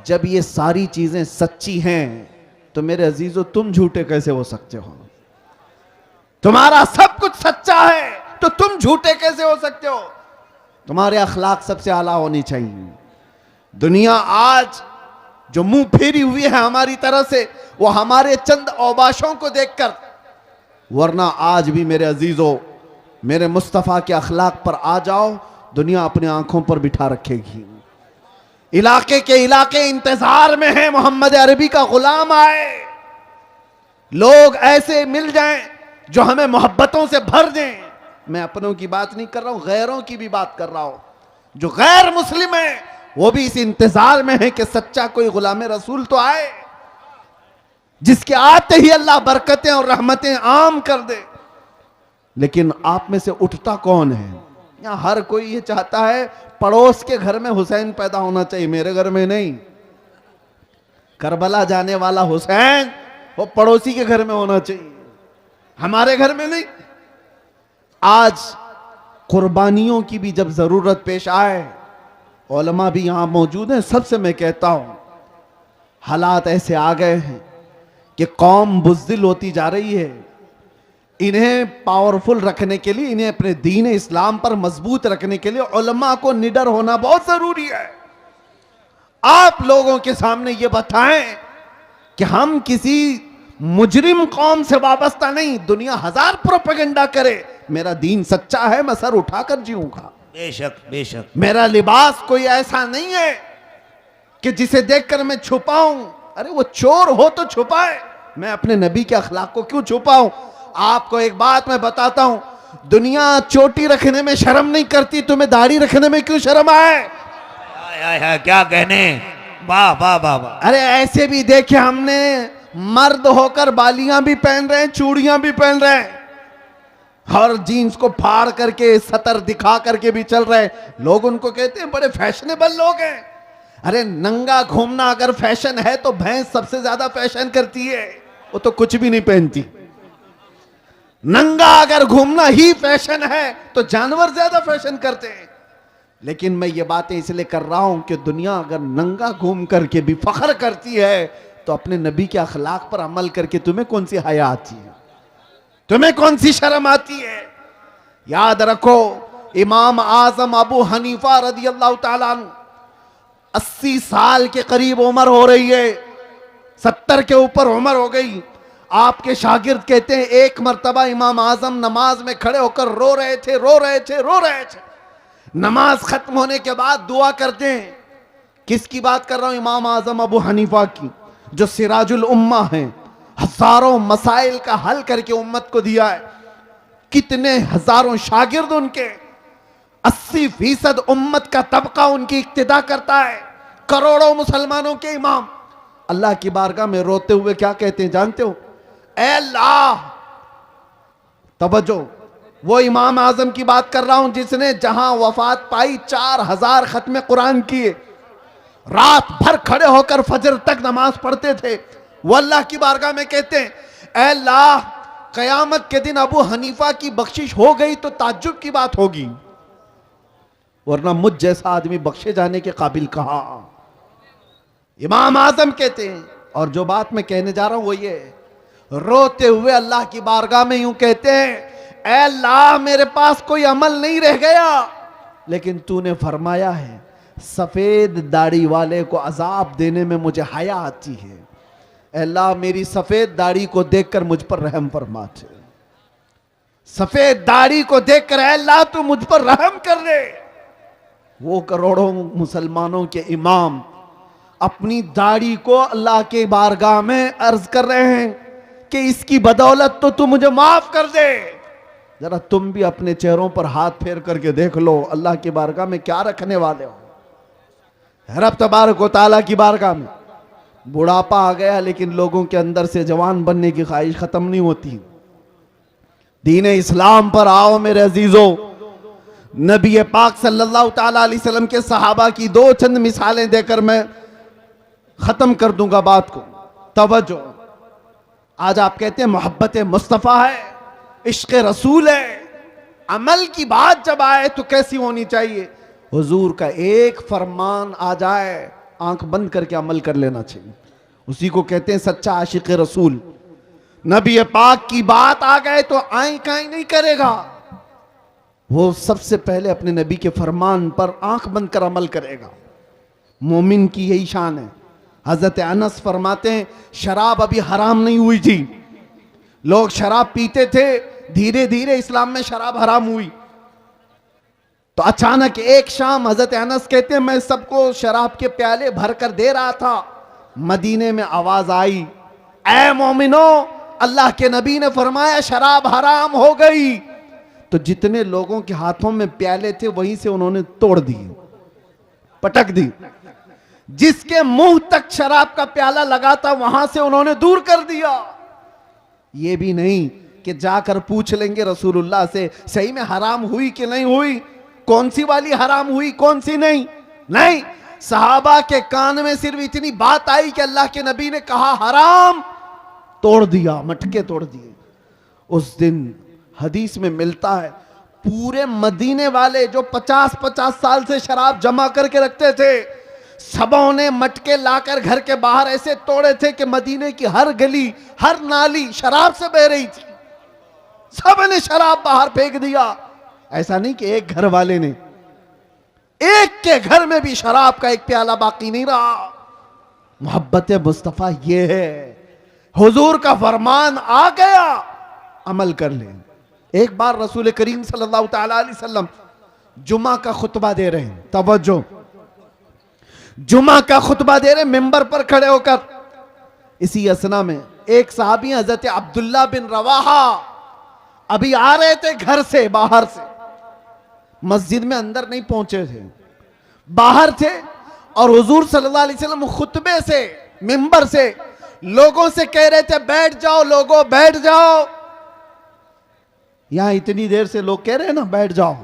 जब ये सारी चीजें सच्ची हैं तो मेरे अजीजों तुम झूठे कैसे हो सकते हो? तुम्हारा सब कुछ सच्चा है तो तुम झूठे कैसे हो सकते हो? तुम्हारे अखलाक सबसे आला होनी चाहिए। दुनिया आज जो मुंह फेरी हुई है हमारी तरह से, वो हमारे चंद औबाशों को देखकर, वरना आज भी मेरे अजीजों मेरे मुस्तफ़ा के अखलाक पर आ जाओ, दुनिया अपनी आंखों पर बिठा रखेगी। इलाके के इलाके इंतजार में है मोहम्मद अरबी का गुलाम आए। लोग ऐसे मिल जाएं जो हमें मोहब्बतों से भर दें। मैं अपनों की बात नहीं कर रहा हूं, गैरों की भी बात कर रहा हूं। जो गैर मुस्लिम है वो भी इस इंतजार में है कि सच्चा कोई गुलाम रसूल तो आए, जिसके आते ही अल्लाह बरकतें और रहमतें आम कर दे। लेकिन आप में से उठता कौन है? यहां हर कोई ये चाहता है पड़ोस के घर में हुसैन पैदा होना चाहिए, मेरे घर में नहीं। करबला जाने वाला हुसैन वो पड़ोसी के घर में होना चाहिए, हमारे घर में नहीं। आज कुर्बानियों की भी जब जरूरत पेश आए, उलमा भी यहां मौजूद हैं, सबसे मैं कहता हूं हालात ऐसे आ गए हैं कि कौम बुज़दिल होती जा रही है। इन्हें पावरफुल रखने के लिए, इन्हें अपने दीन इस्लाम पर मजबूत रखने के लिए उलमा को निडर होना बहुत जरूरी है। आप लोगों के सामने ये बताएं कि हम किसी मुजरिम कौम से वाबस्ता नहीं। दुनिया हजार प्रोपेगेंडा करे, मेरा दीन सच्चा है, मैं सर उठाकर जीऊंगा। बेशक बेशक। मेरा लिबास कोई ऐसा नहीं है कि जिसे देखकर मैं छुपाऊं। अरे वो चोर हो तो छुपाए, मैं अपने नबी के अखलाक को क्यों छुपाऊं? आपको एक बात मैं बताता हूं, दुनिया चोटी रखने में शर्म नहीं करती, तुम्हें दाढ़ी रखने में क्यों शर्म आए? क्या कहने, वाह वाह वाह वाह। अरे ऐसे भी देखे हमने, मर्द होकर बालियां भी पहन रहे हैं, चूड़ियां भी पहन रहे हैं, और जीन्स को फाड़ करके सतर दिखा करके भी चल रहे हैं। लोग उनको कहते हैं बड़े फैशनेबल लोग हैं। अरे नंगा घूमना अगर फैशन है तो भैंस सबसे ज्यादा फैशन करती है, वो तो कुछ भी नहीं पहनती। नंगा अगर घूमना ही फैशन है तो जानवर ज्यादा फैशन करते हैं। लेकिन मैं ये बातें इसलिए कर रहा हूं कि दुनिया अगर नंगा घूम करके भी फख्र करती है तो अपने नबी के अखलाक पर अमल करके तुम्हें कौन सी हया आती है? तुम्हें कौन सी शर्म आती है? याद रखो, इमाम आजम अबू हनीफा रदी अल्लाह ताला अन्हु 80 साल के करीब उम्र हो रही है, 70 के ऊपर उम्र हो गई। आपके शागिर्द कहते हैं एक मर्तबा इमाम आजम नमाज में खड़े होकर रो रहे थे। नमाज खत्म होने के बाद दुआ करते हैं। किसकी बात कर रहा हूं? इमाम आजम अबू हनीफा की, जो सिराजुल उम्मा हैं, हजारों मसाइल का हल करके उम्मत को दिया है। कितने हजारों शागिर्द उनके, 80% उम्मत का तबका उनकी इक्तिदा करता है, करोड़ों मुसलमानों के इमाम। अल्लाह की बारगाह में रोते हुए क्या कहते हैं जानते हो? ऐ अल्लाह, तवज्जो, वो इमाम आजम की बात कर रहा हूं जिसने जहां वफात पाई 4000 खत्म कुरान किए, रात भर खड़े होकर फजर तक नमाज पढ़ते थे। वो अल्लाह की बारगाह में कहते हैं, ऐ अल्लाह, कयामत के दिन अबू हनीफा की बख्शिश हो गई तो ताज्जुब की बात होगी, वरना मुझ जैसा आदमी बख्शे जाने के काबिल कहा। इमाम आजम कहते हैं, और जो बात मैं कहने जा रहा हूं वो ये, रोते हुए अल्लाह की बारगाह में यूं कहते हैं, ऐ अल्लाह, मेरे पास कोई अमल नहीं रह गया, लेकिन तूने फरमाया है सफेद दाढ़ी वाले को अजाब देने में मुझे हया आती है। ऐ अल्लाह, मेरी सफेद दाढ़ी को देखकर मुझ पर रहम फरमा दे। सफेद दाढ़ी को देखकर ऐ अल्लाह तू मुझ पर रहम कर दे। वो करोड़ों मुसलमानों के इमाम अपनी दाढ़ी को अल्लाह के बारगाह में अर्ज कर रहे हैं कि इसकी बदौलत तो तू मुझे माफ कर दे। जरा तुम भी अपने चेहरों पर हाथ फेर करके देख लो, अल्लाह की बारगाह में क्या रखने वाले हो। रब तबारक व तआला की बारगाह में बुढ़ापा आ गया, लेकिन लोगों के अंदर से जवान बनने की ख्वाहिश खत्म नहीं होती। दीन इस्लाम पर आओ मेरे अजीजों। नबी पाक सल्लल्लाहु ताला अलैहि वसल्लम के सहाबा की दो चंद मिसालें देकर मैं खत्म कर दूंगा बात को। तवज्जो, आज आप कहते हैं मोहब्बत मुस्तफ़ा है, इश्क रसूल है, अमल की बात जब आए तो कैसी होनी चाहिए? हुजूर का एक फरमान आ जाए, आंख बंद करके अमल कर लेना चाहिए। उसी को कहते हैं सच्चा आशिक रसूल। नबी पाक की बात आ गए तो आई काई नहीं करेगा, वो सबसे पहले अपने नबी के फरमान पर आंख बंद कर अमल करेगा। मोमिन की यही शान है। हजरत अनस फरमाते हैं शराब अभी हराम नहीं हुई थी, लोग शराब पीते थे, धीरे धीरे इस्लाम में शराब हराम हुई। तो अचानक एक शाम हजरत अनस कहते हैं मैं सबको शराब के प्याले भर कर दे रहा था, मदीने में आवाज आई, ऐ मोमिनो अल्लाह के नबी ने फरमाया शराब हराम हो गई, तो जितने लोगों के हाथों में प्याले थे वहीं से उन्होंने तोड़ दिए, पटक दी। जिसके मुंह तक शराब का प्याला लगा था वहां से उन्होंने दूर कर दिया। ये भी नहीं कि जाकर पूछ लेंगे रसूलुल्लाह से सही में हराम हुई कि नहीं हुई, कौन सी वाली हराम हुई कौन सी नहीं। नहीं, सहाबा के कान में सिर्फ इतनी बात आई कि अल्लाह के नबी ने कहा हराम, तोड़ दिया, मटके तोड़ दिए। उस दिन हदीस में मिलता है पूरे मदीने वाले जो 50-50 साल से शराब जमा करके रखते थे, सबों ने मटके लाकर घर के बाहर ऐसे तोड़े थे कि मदीने की हर गली हर नाली शराब से बह रही थी। सब ने शराब बाहर फेंक दिया। ऐसा नहीं कि एक घर वाले ने, एक के घर में भी शराब का एक प्याला बाकी नहीं रहा। मोहब्बत मुस्तफा ये है, हुजूर का फरमान आ गया, अमल कर ले। एक बार रसूल करीम सल्लल्लाहु तआला अलैहि वसल्लम जुमा का खुतबा दे रहे हैं, तवज्जो, जुमा का खुतबा दे रहे मिंबर पर खड़े होकर। इसी असना में एक सहाबी हजरत अब्दुल्ला बिन रवाहा अभी आ रहे थे घर से, बाहर से, मस्जिद में अंदर नहीं पहुंचे थे, बाहर थे। और हुजूर सल्लल्लाहु अलैहि वसल्लम खुतबे से मिंबर से लोगों से कह रहे थे बैठ जाओ लोगों बैठ जाओ। यहां इतनी देर से लोग कह रहे हैं ना बैठ जाओ।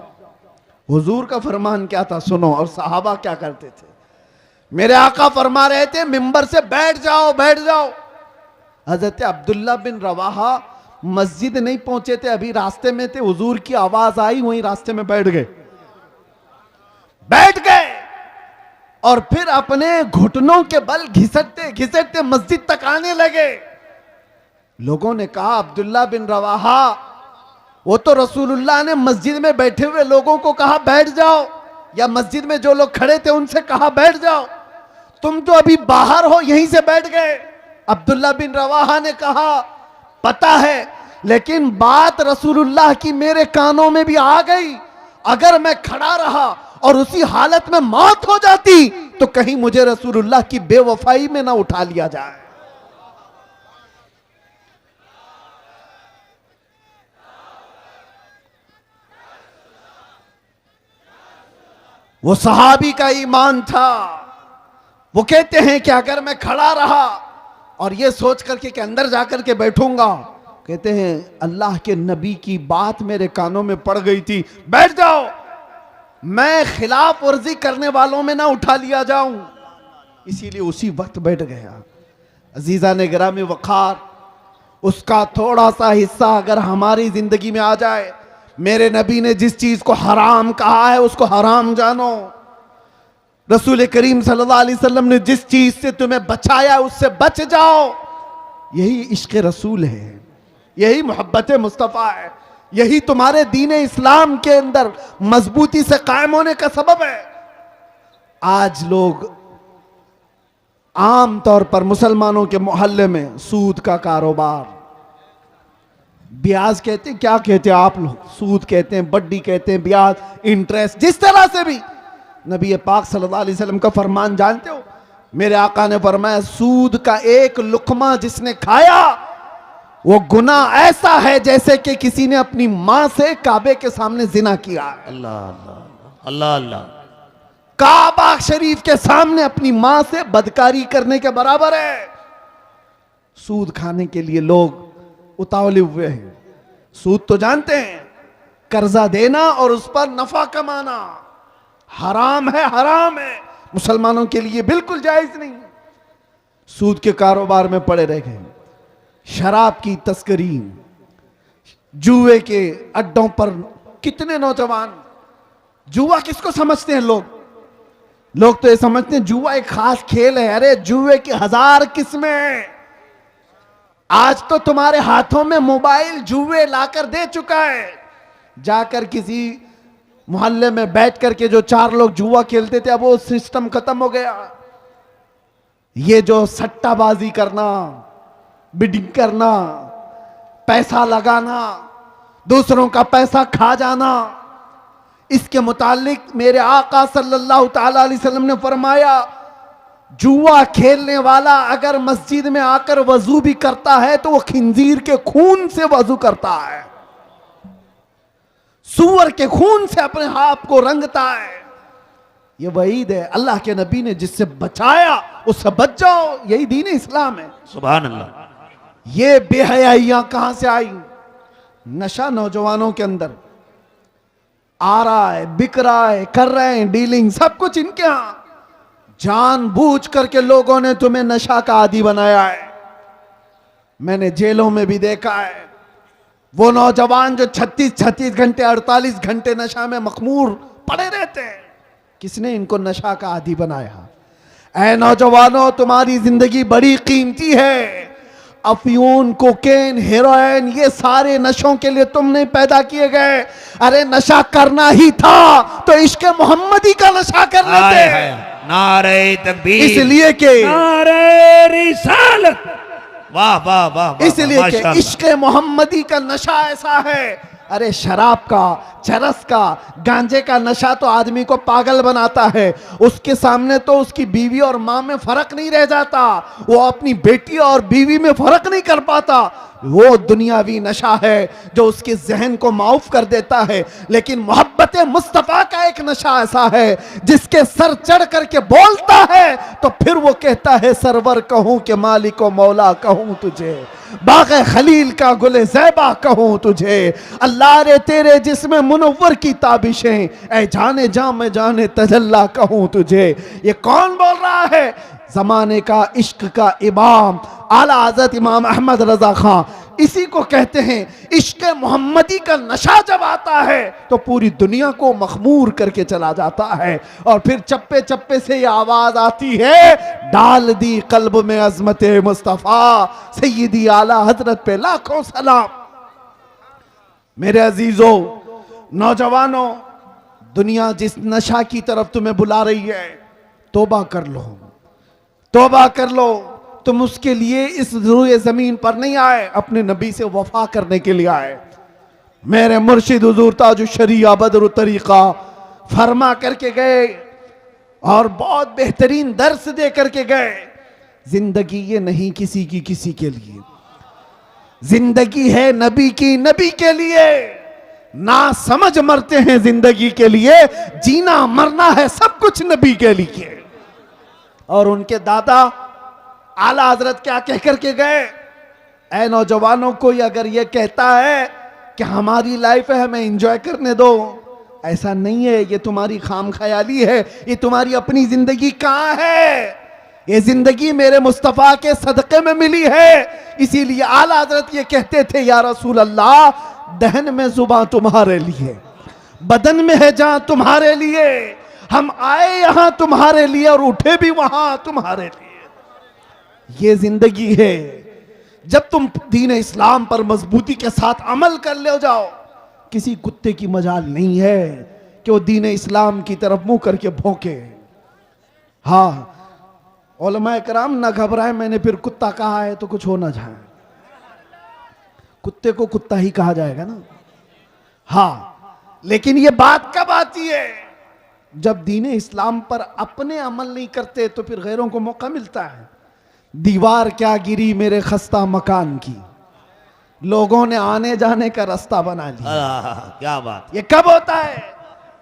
हुजूर का फरमान क्या था सुनो, और सहाबा क्या करते थे। मेरे आका फरमा रहे थे मिंबर से बैठ जाओ बैठ जाओ। हजरत अब्दुल्ला बिन रवाहा मस्जिद नहीं पहुंचे थे, अभी रास्ते में थे, हुजूर की आवाज आई, वहीं रास्ते में बैठ गए और फिर अपने घुटनों के बल घिसटते घिसटते मस्जिद तक आने लगे। लोगों ने कहा अब्दुल्ला बिन रवाहा, वो तो रसूलुल्लाह ने मस्जिद में बैठे हुए लोगों को कहा बैठ जाओ, या मस्जिद में जो लोग खड़े थे उनसे कहा बैठ जाओ, तुम तो अभी बाहर हो यहीं से बैठ गए। अब्दुल्ला बिन रवाहा ने कहा पता है, लेकिन बात रसूलुल्लाह की मेरे कानों में भी आ गई। अगर मैं खड़ा रहा और उसी हालत में मौत हो जाती तो कहीं मुझे रसूलुल्लाह की बेवफाई में ना उठा लिया जाए। वो सहाबी का ईमान था। वो कहते हैं कि अगर मैं खड़ा रहा और ये सोच करके कि अंदर जाकर के बैठूंगा, कहते हैं अल्लाह के नबी की बात मेरे कानों में पड़ गई थी, बैठ जाओ, मैं खिलाफ वर्जी करने वालों में ना उठा लिया जाऊं, इसीलिए उसी वक्त बैठ गया। अजीजा ने गिरामी वक़ार, उसका थोड़ा सा हिस्सा अगर हमारी जिंदगी में आ जाए, मेरे नबी ने जिस चीज को हराम कहा है उसको हराम जानो, रसूल करीम सल्लल्लाहु अलैहि वसल्लम ने जिस चीज से तुम्हें बचाया उससे बच जाओ। यही इश्क़ रसूल है, यही मोहब्बत मुस्तफ़ा है, यही तुम्हारे दीन इस्लाम के अंदर मजबूती से कायम होने का सबब है। आज लोग आम तौर पर मुसलमानों के मोहल्ले में सूद का कारोबार, ब्याज कहते हैं, क्या कहते हैं आप लोग, सूद कहते हैं, बड्डी कहते हैं, ब्याज, इंटरेस्ट, जिस तरह से भी। नबी पाक सल्लल्लाहु अलैहि वसल्लम का फरमान जानते हो, मेरे आका ने फरमाया सूद का एक लुकमा जिसने खाया वो गुनाह ऐसा है जैसे कि किसी ने अपनी मां से काबे के सामने जिना किया। अल्लाह अल्लाह अल्लाह अल्लाह, काबा शरीफ के सामने अपनी मां से बदकारी करने के बराबर है। सूद खाने के लिए लोग उतावले हुए हैं। सूद तो जानते हैं, कर्जा देना और उस पर नफा कमाना हराम है, हराम है, मुसलमानों के लिए बिल्कुल जायज नहीं। सूद के कारोबार में पड़े रह गए, शराब की तस्करी, जुए के अड्डों पर कितने नौजवान, जुआ किसको समझते हैं लोग तो ये समझते हैं जुआ एक खास खेल है। अरे जुए की 1000 किस्में। आज तो तुम्हारे हाथों में मोबाइल जुए लाकर दे चुका है। जाकर किसी मोहल्ले में बैठ करके जो 4 लोग जुआ खेलते थे, अब वो सिस्टम खत्म हो गया। ये जो सट्टाबाजी करना, बिडिंग करना, पैसा लगाना, दूसरों का पैसा खा जाना, इसके मुतालिक मेरे आका सल्लल्लाहु ताला अलैहि वसल्लम ने फरमाया जुआ खेलने वाला अगर मस्जिद में आकर वजू भी करता है तो वो खिंजीर के खून से वजू करता है, सूअर के खून से अपने हाथ को रंगता है। ये वईद है, अल्लाह के नबी ने जिससे बचाया उससे बच जाओ, यही दीन इस्लाम है। सुभान अल्लाह। ये बेहयाइयां कहां से आई? नशा नौजवानों के अंदर आ रहा है, बिक रहा है, कर रहे हैं डीलिंग, सब कुछ इनके यहां। जानबूझ करके लोगों ने तुम्हें नशा का आदी बनाया है। मैंने जेलों में भी देखा है वो नौजवान जो 36 घंटे 48 घंटे नशा में मखमूर पड़े रहते हैं। किसने इनको नशा का आदी बनाया? ऐ नौजवानों, तुम्हारी जिंदगी बड़ी कीमती है। अफयून, कोकेन, हेरोइन, ये सारे नशों के लिए तुम नहीं पैदा किए गए। अरे नशा करना ही था तो इश्क मोहम्मदी का नशा कर लेते। नारे तकबीर, इसलिए कि नारे रिसालत, वाह वाह वाह, इसलिए कि इश्क मोहम्मदी का नशा ऐसा है। अरे शराब का, चरस का, गांजे का नशा तो आदमी को पागल बनाता है। उसके सामने तो उसकी बीवी और माँ में फर्क नहीं रह जाता, वो अपनी बेटी और बीवी में फर्क नहीं कर पाता। वो दुनियावी नशा है जो उसके जहन को माउफ कर देता है। लेकिन मोहब्बत मुस्तफ़ा का एक नशा ऐसा है जिसके सर चढ़ करके बोलता है तो फिर वो कहता है सरवर कहूं कि मालिक व मौला कहूं तुझे, बाग़े खलील का गुले ज़ैबा कहूं तुझे, अल्लाह रे तेरे जिसमें मुनव्वर की ताबिशें, ऐ जाने जा मैं जाने तजल्ला कहूं तुझे। ये कौन बोल रहा है? जमाने का इश्क का इमाम आला हज़रत इमाम अहमद रजा खां। इसी को कहते हैं इश्क मोहम्मदी का नशा जब आता है तो पूरी दुनिया को मखमूर करके चला जाता है। और फिर चप्पे चप्पे से ये आवाज आती है, डाल दी कल्ब में अजमत मुस्तफ़ा, सैयदी आला हजरत पे लाखों सलाम। मेरे अजीजों, नौजवानों, दुनिया जिस नशा की तरफ तुम्हें बुला रही है, तौबा कर लो, तौबा कर लो। तुम उसके लिए इस रूए जमीन पर नहीं आए, अपने नबी से वफा करने के लिए आए। मेरे मुर्शिद हुजूर ताजुश शरीया बदर तरीका फरमा करके गए और बहुत बेहतरीन दर्स दे करके गए। जिंदगी ये नहीं किसी की किसी के लिए, जिंदगी है नबी की नबी के लिए। ना समझ मरते हैं जिंदगी के लिए, जीना मरना है सब कुछ नबी के लिए। और उनके दादा आला हजरत क्या कह करके गए? ऐ नौजवानों, कोई अगर ये कहता है कि हमारी लाइफ है हमें एंजॉय करने दो, ऐसा नहीं है, ये तुम्हारी खाम ख्याली है। ये तुम्हारी अपनी जिंदगी कहाँ है? ये जिंदगी मेरे मुस्तफ़ा के सदक़े में मिली है। इसीलिए आला हजरत ये कहते थे, या रसूल अल्लाह, दहन में जुबान तुम्हारे लिए, बदन में है जान तुम्हारे लिए, हम आए यहां तुम्हारे लिए और उठे भी वहां तुम्हारे लिए। ये जिंदगी है। जब तुम दीन इस्लाम पर मजबूती के साथ अमल कर ले जाओ, किसी कुत्ते की मजाल नहीं है कि वो दीन इस्लाम की तरफ मुंह करके भौंके। हाँ, उलमा कराम ना घबराए, मैंने फिर कुत्ता कहा है तो कुछ हो ना जाए, कुत्ते को कुत्ता ही कहा जाएगा ना। हाँ, लेकिन ये बात कब आती है? जब दीन इस्लाम पर अपने अमल नहीं करते तो फिर गैरों को मौका मिलता है। दीवार क्या गिरी मेरे खस्ता मकान की, लोगों ने आने जाने का रास्ता बना लिया। क्या बात। ये कब होता है?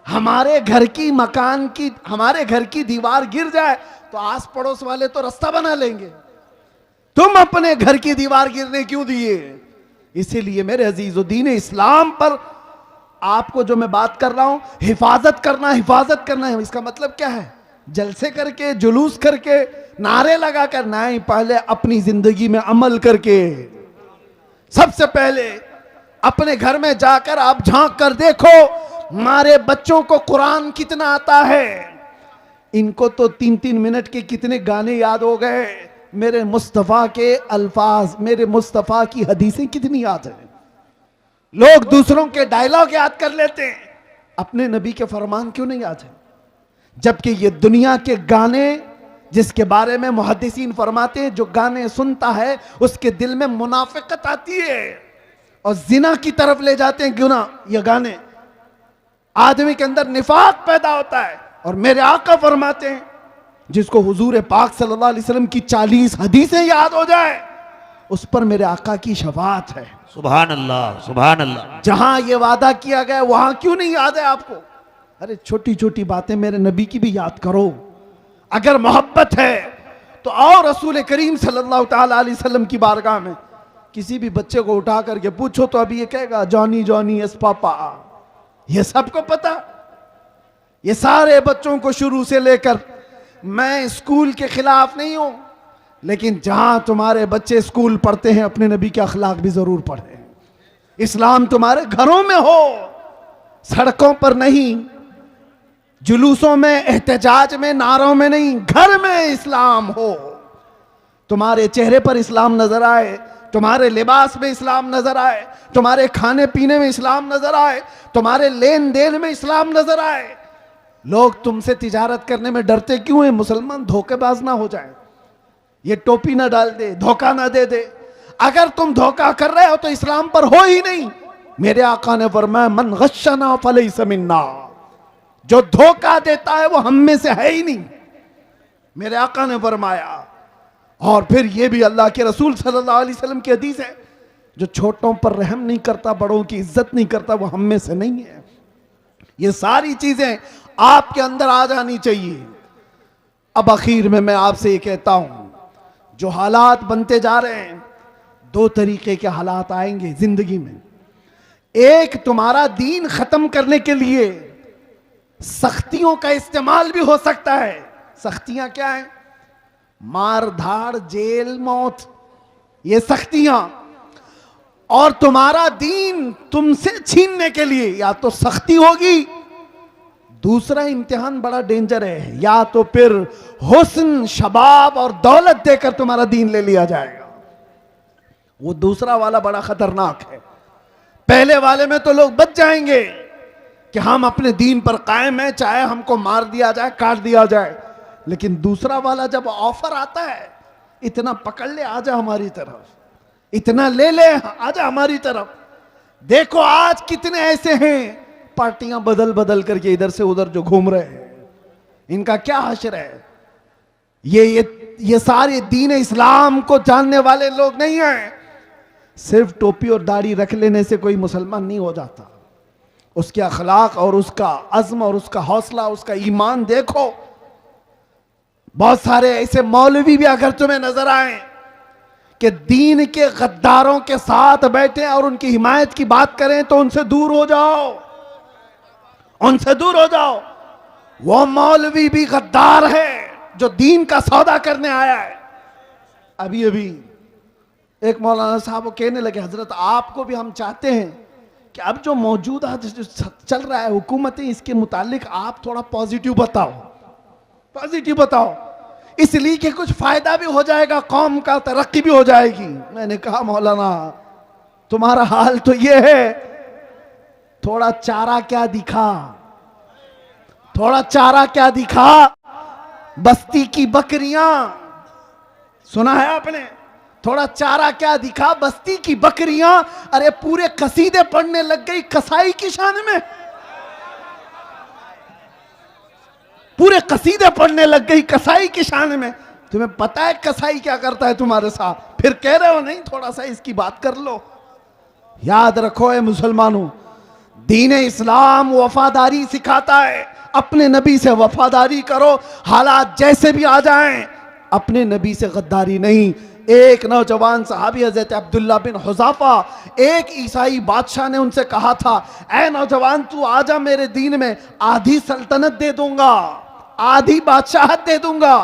हमारे घर की मकान की, हमारे घर की दीवार गिर जाए तो आस पड़ोस वाले तो रास्ता बना लेंगे। तुम अपने घर की दीवार गिरने क्यों दिए? इसीलिए मेरे अजीजों, दीन इस्लाम पर आपको जो मैं बात कर रहा हूं, हिफाजत करना, हिफाजत करना है। इसका मतलब क्या है? जलसे करके, जुलूस करके, नारे लगाकर नहीं, पहले अपनी जिंदगी में अमल करके। सबसे पहले अपने घर में जाकर आप झांक कर देखो, हमारे बच्चों को कुरान कितना आता है। इनको तो 3-3 मिनट के कितने गाने याद हो गए। मेरे मुस्तफ़ा के अल्फाज, मेरे मुस्तफ़ा की हदीसें कितनी याद है। लोग दूसरों के डायलॉग याद कर लेते हैं, अपने नबी के फरमान क्यों नहीं याद है? जबकि ये दुनिया के गाने, जिसके बारे में मुहद्दिसीन फरमाते हैं, जो गाने सुनता है उसके दिल में मुनाफिकत आती है और जिना की तरफ ले जाते हैं। क्यों ना? ये गाने, आदमी के अंदर निफाक पैदा होता है। और मेरे आका फरमाते हैं, जिसको हुजूर पाक सल्लल्लाहु अलैहि वसल्लम की 40 हदीसें याद हो जाए, उस पर मेरे आका की शफाअत है। सुभान अल्लाह, सुभान अल्लाह। जहां ये वादा किया गया वहां क्यों नहीं याद है आपको? अरे छोटी छोटी बातें मेरे नबी की भी याद करो। अगर मोहब्बत है तो आओ रसूल करीम सल्लल्लाहु ताला अलैहि वसल्लम की बारगाह में। किसी भी बच्चे को उठा करके पूछो तो अभी ये कहेगा जॉनी जॉनी यस पापा। ये सबको पता। ये सारे बच्चों को शुरू से लेकर, मैं स्कूल के खिलाफ नहीं हूं, लेकिन जहां तुम्हारे बच्चे स्कूल पढ़ते हैं अपने नबी के अखलाक भी जरूर पढ़े। इस्लाम तुम्हारे घरों में हो, सड़कों पर नहीं, जुलूसों में, एहतजाज में, नारों में नहीं, घर में इस्लाम हो। तुम्हारे चेहरे पर इस्लाम नजर आए, तुम्हारे लिबास में इस्लाम नजर आए, तुम्हारे खाने पीने में इस्लाम नजर आए, तुम्हारे लेन देन में इस्लाम नजर आए। लोग तुमसे तिजारत करने में डरते क्यों हैं? मुसलमान धोखेबाज ना हो जाए, ये टोपी ना डाल दे, धोखा ना दे दे। अगर तुम धोखा कर रहे हो तो इस्लाम पर हो ही नहीं। मेरे आका ने फरमाया मन गश्शना फलैसा मिन्ना, जो धोखा देता है वो हम में से है ही नहीं, मेरे आका ने फरमाया। और फिर ये भी अल्लाह के रसूल सल्लल्लाहु अलैहि वसल्लम की हदीस है, जो छोटों पर रहम नहीं करता, बड़ों की इज्जत नहीं करता, वो हम में से नहीं है। ये सारी चीजें आपके अंदर आ जानी चाहिए। अब आखिर में मैं आपसे ये कहता हूं, जो हालात बनते जा रहे हैं, दो तरीके के हालात आएंगे जिंदगी में। एक, तुम्हारा दीन खत्म करने के लिए सख्तियों का इस्तेमाल भी हो सकता है। सख्तियां क्या है? मार धाड़, जेल, मौत, ये सख्तियां। और तुम्हारा दीन तुमसे छीनने के लिए या तो सख्ती होगी, दूसरा इम्तिहान बड़ा डेंजर है, या तो फिर हुस्न, शबाब और दौलत देकर तुम्हारा दीन ले लिया जाएगा। वो दूसरा वाला बड़ा खतरनाक है। पहले वाले में तो लोग बच जाएंगे कि हम अपने दीन पर कायम हैं, चाहे हमको मार दिया जाए, काट दिया जाए। लेकिन दूसरा वाला जब ऑफर आता है, इतना पकड़ ले, आजा हमारी तरफ, इतना ले ले, आजा हमारी तरफ। देखो आज कितने ऐसे हैं, पार्टियां बदल बदल करके इधर से उधर जो घूम रहे हैं, इनका क्या हश्र है? ये सारे दीन इस्लाम को जानने वाले लोग नहीं हैं। सिर्फ टोपी और दाढ़ी रख लेने से कोई मुसलमान नहीं हो जाता। उसके अखलाक और उसका अज़्म और उसका हौसला, उसका ईमान देखो। बहुत सारे ऐसे मौलवी भी अगर तुम्हें नजर आए कि दीन के गद्दारों के साथ बैठे और उनकी हिमायत की बात करें, तो उनसे दूर हो जाओ, उनसे दूर हो जाओ। वो मौलवी भी गद्दार है जो दीन का सौदा करने आया है। अभी अभी एक मौलाना साहब वो कहने लगे, हजरत आपको भी हम चाहते हैं कि अब जो मौजूदा जो चल रहा है हुकूमतें, इसके मुतालिक आप थोड़ा पॉजिटिव बताओ, पॉजिटिव बताओ, इसलिए कि कुछ फायदा भी हो जाएगा, कौम का तरक्की भी हो जाएगी। मैंने कहा मौलाना तुम्हारा हाल तो ये है, थोड़ा चारा क्या दिखा, थोड़ा चारा क्या दिखा। बस्ती की बकरियां, सुना है आपने? थोड़ा चारा क्या दिखा, बस्ती की बकरियां। अरे पूरे कसीदे पढ़ने लग गई कसाई की शान में, पूरे कसीदे पढ़ने लग गई कसाई की शान में। तुम्हें पता है कसाई क्या करता है तुम्हारे साथ? फिर कह रहे हो नहीं थोड़ा सा इसकी बात कर लो। याद रखो ए मुसलमानों, दीन इस्लाम वफादारी सिखाता है। अपने नबी से वफादारी करो, हालात जैसे भी आ जाएं, अपने नबी से गद्दारी नहीं। एक नौजवान सहाबी हज़रत अब्दुल्ला बिन हुज़ाफा, एक ईसाई बादशाह ने उनसे कहा था, ऐ नौजवान तू आजा मेरे दीन में, आधी सल्तनत दे दूंगा, आधी बादशाहत दे दूंगा।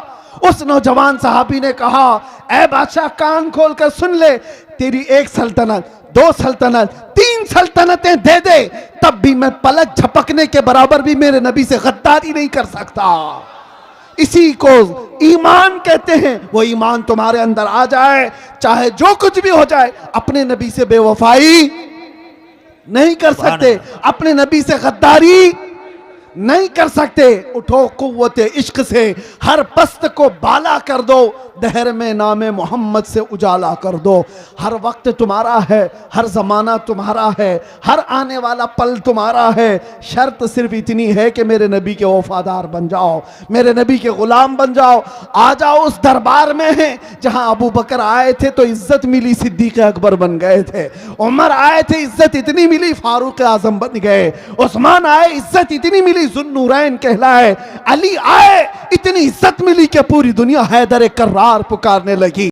उस नौजवान सहाबी ने कहा, ऐ बादशाह कान खोल कर सुन ले, तेरी एक सल्तनत, दो सल्तनत, तीन सल्तनतें दे दे, तब भी मैं पलक झपकने के बराबर भी मेरे नबी से गद्दारी नहीं कर सकता। इसी को ईमान कहते हैं। वो ईमान तुम्हारे अंदर आ जाए, चाहे जो कुछ भी हो जाए, अपने नबी से बेवफाई नहीं कर सकते, अपने नबी से गद्दारी नहीं कर सकते, उठो कुव्वत इश्क से हर पस्त को बाला कर दो, दहर में नामे मोहम्मद से उजाला कर दो। हर वक्त तुम्हारा है, हर जमाना तुम्हारा है, हर आने वाला पल तुम्हारा है। शर्त सिर्फ इतनी है कि मेरे नबी के वफादार बन जाओ, मेरे नबी के गुलाम बन जाओ। आ जाओ उस दरबार में है जहां अबू बकर आए थे तो इज्जत मिली, सिद्दीक अकबर बन गए थे। उमर आए थे, इज्जत इतनी मिली, फारूक आजम बन गए। उस्मान आए, इज्जत इतनी मिली, जुन्नूरैन कहलाए। अली आए, इतनी इज्जत मिली कि पूरी दुनिया हैदर कर्रार पुकारने लगी।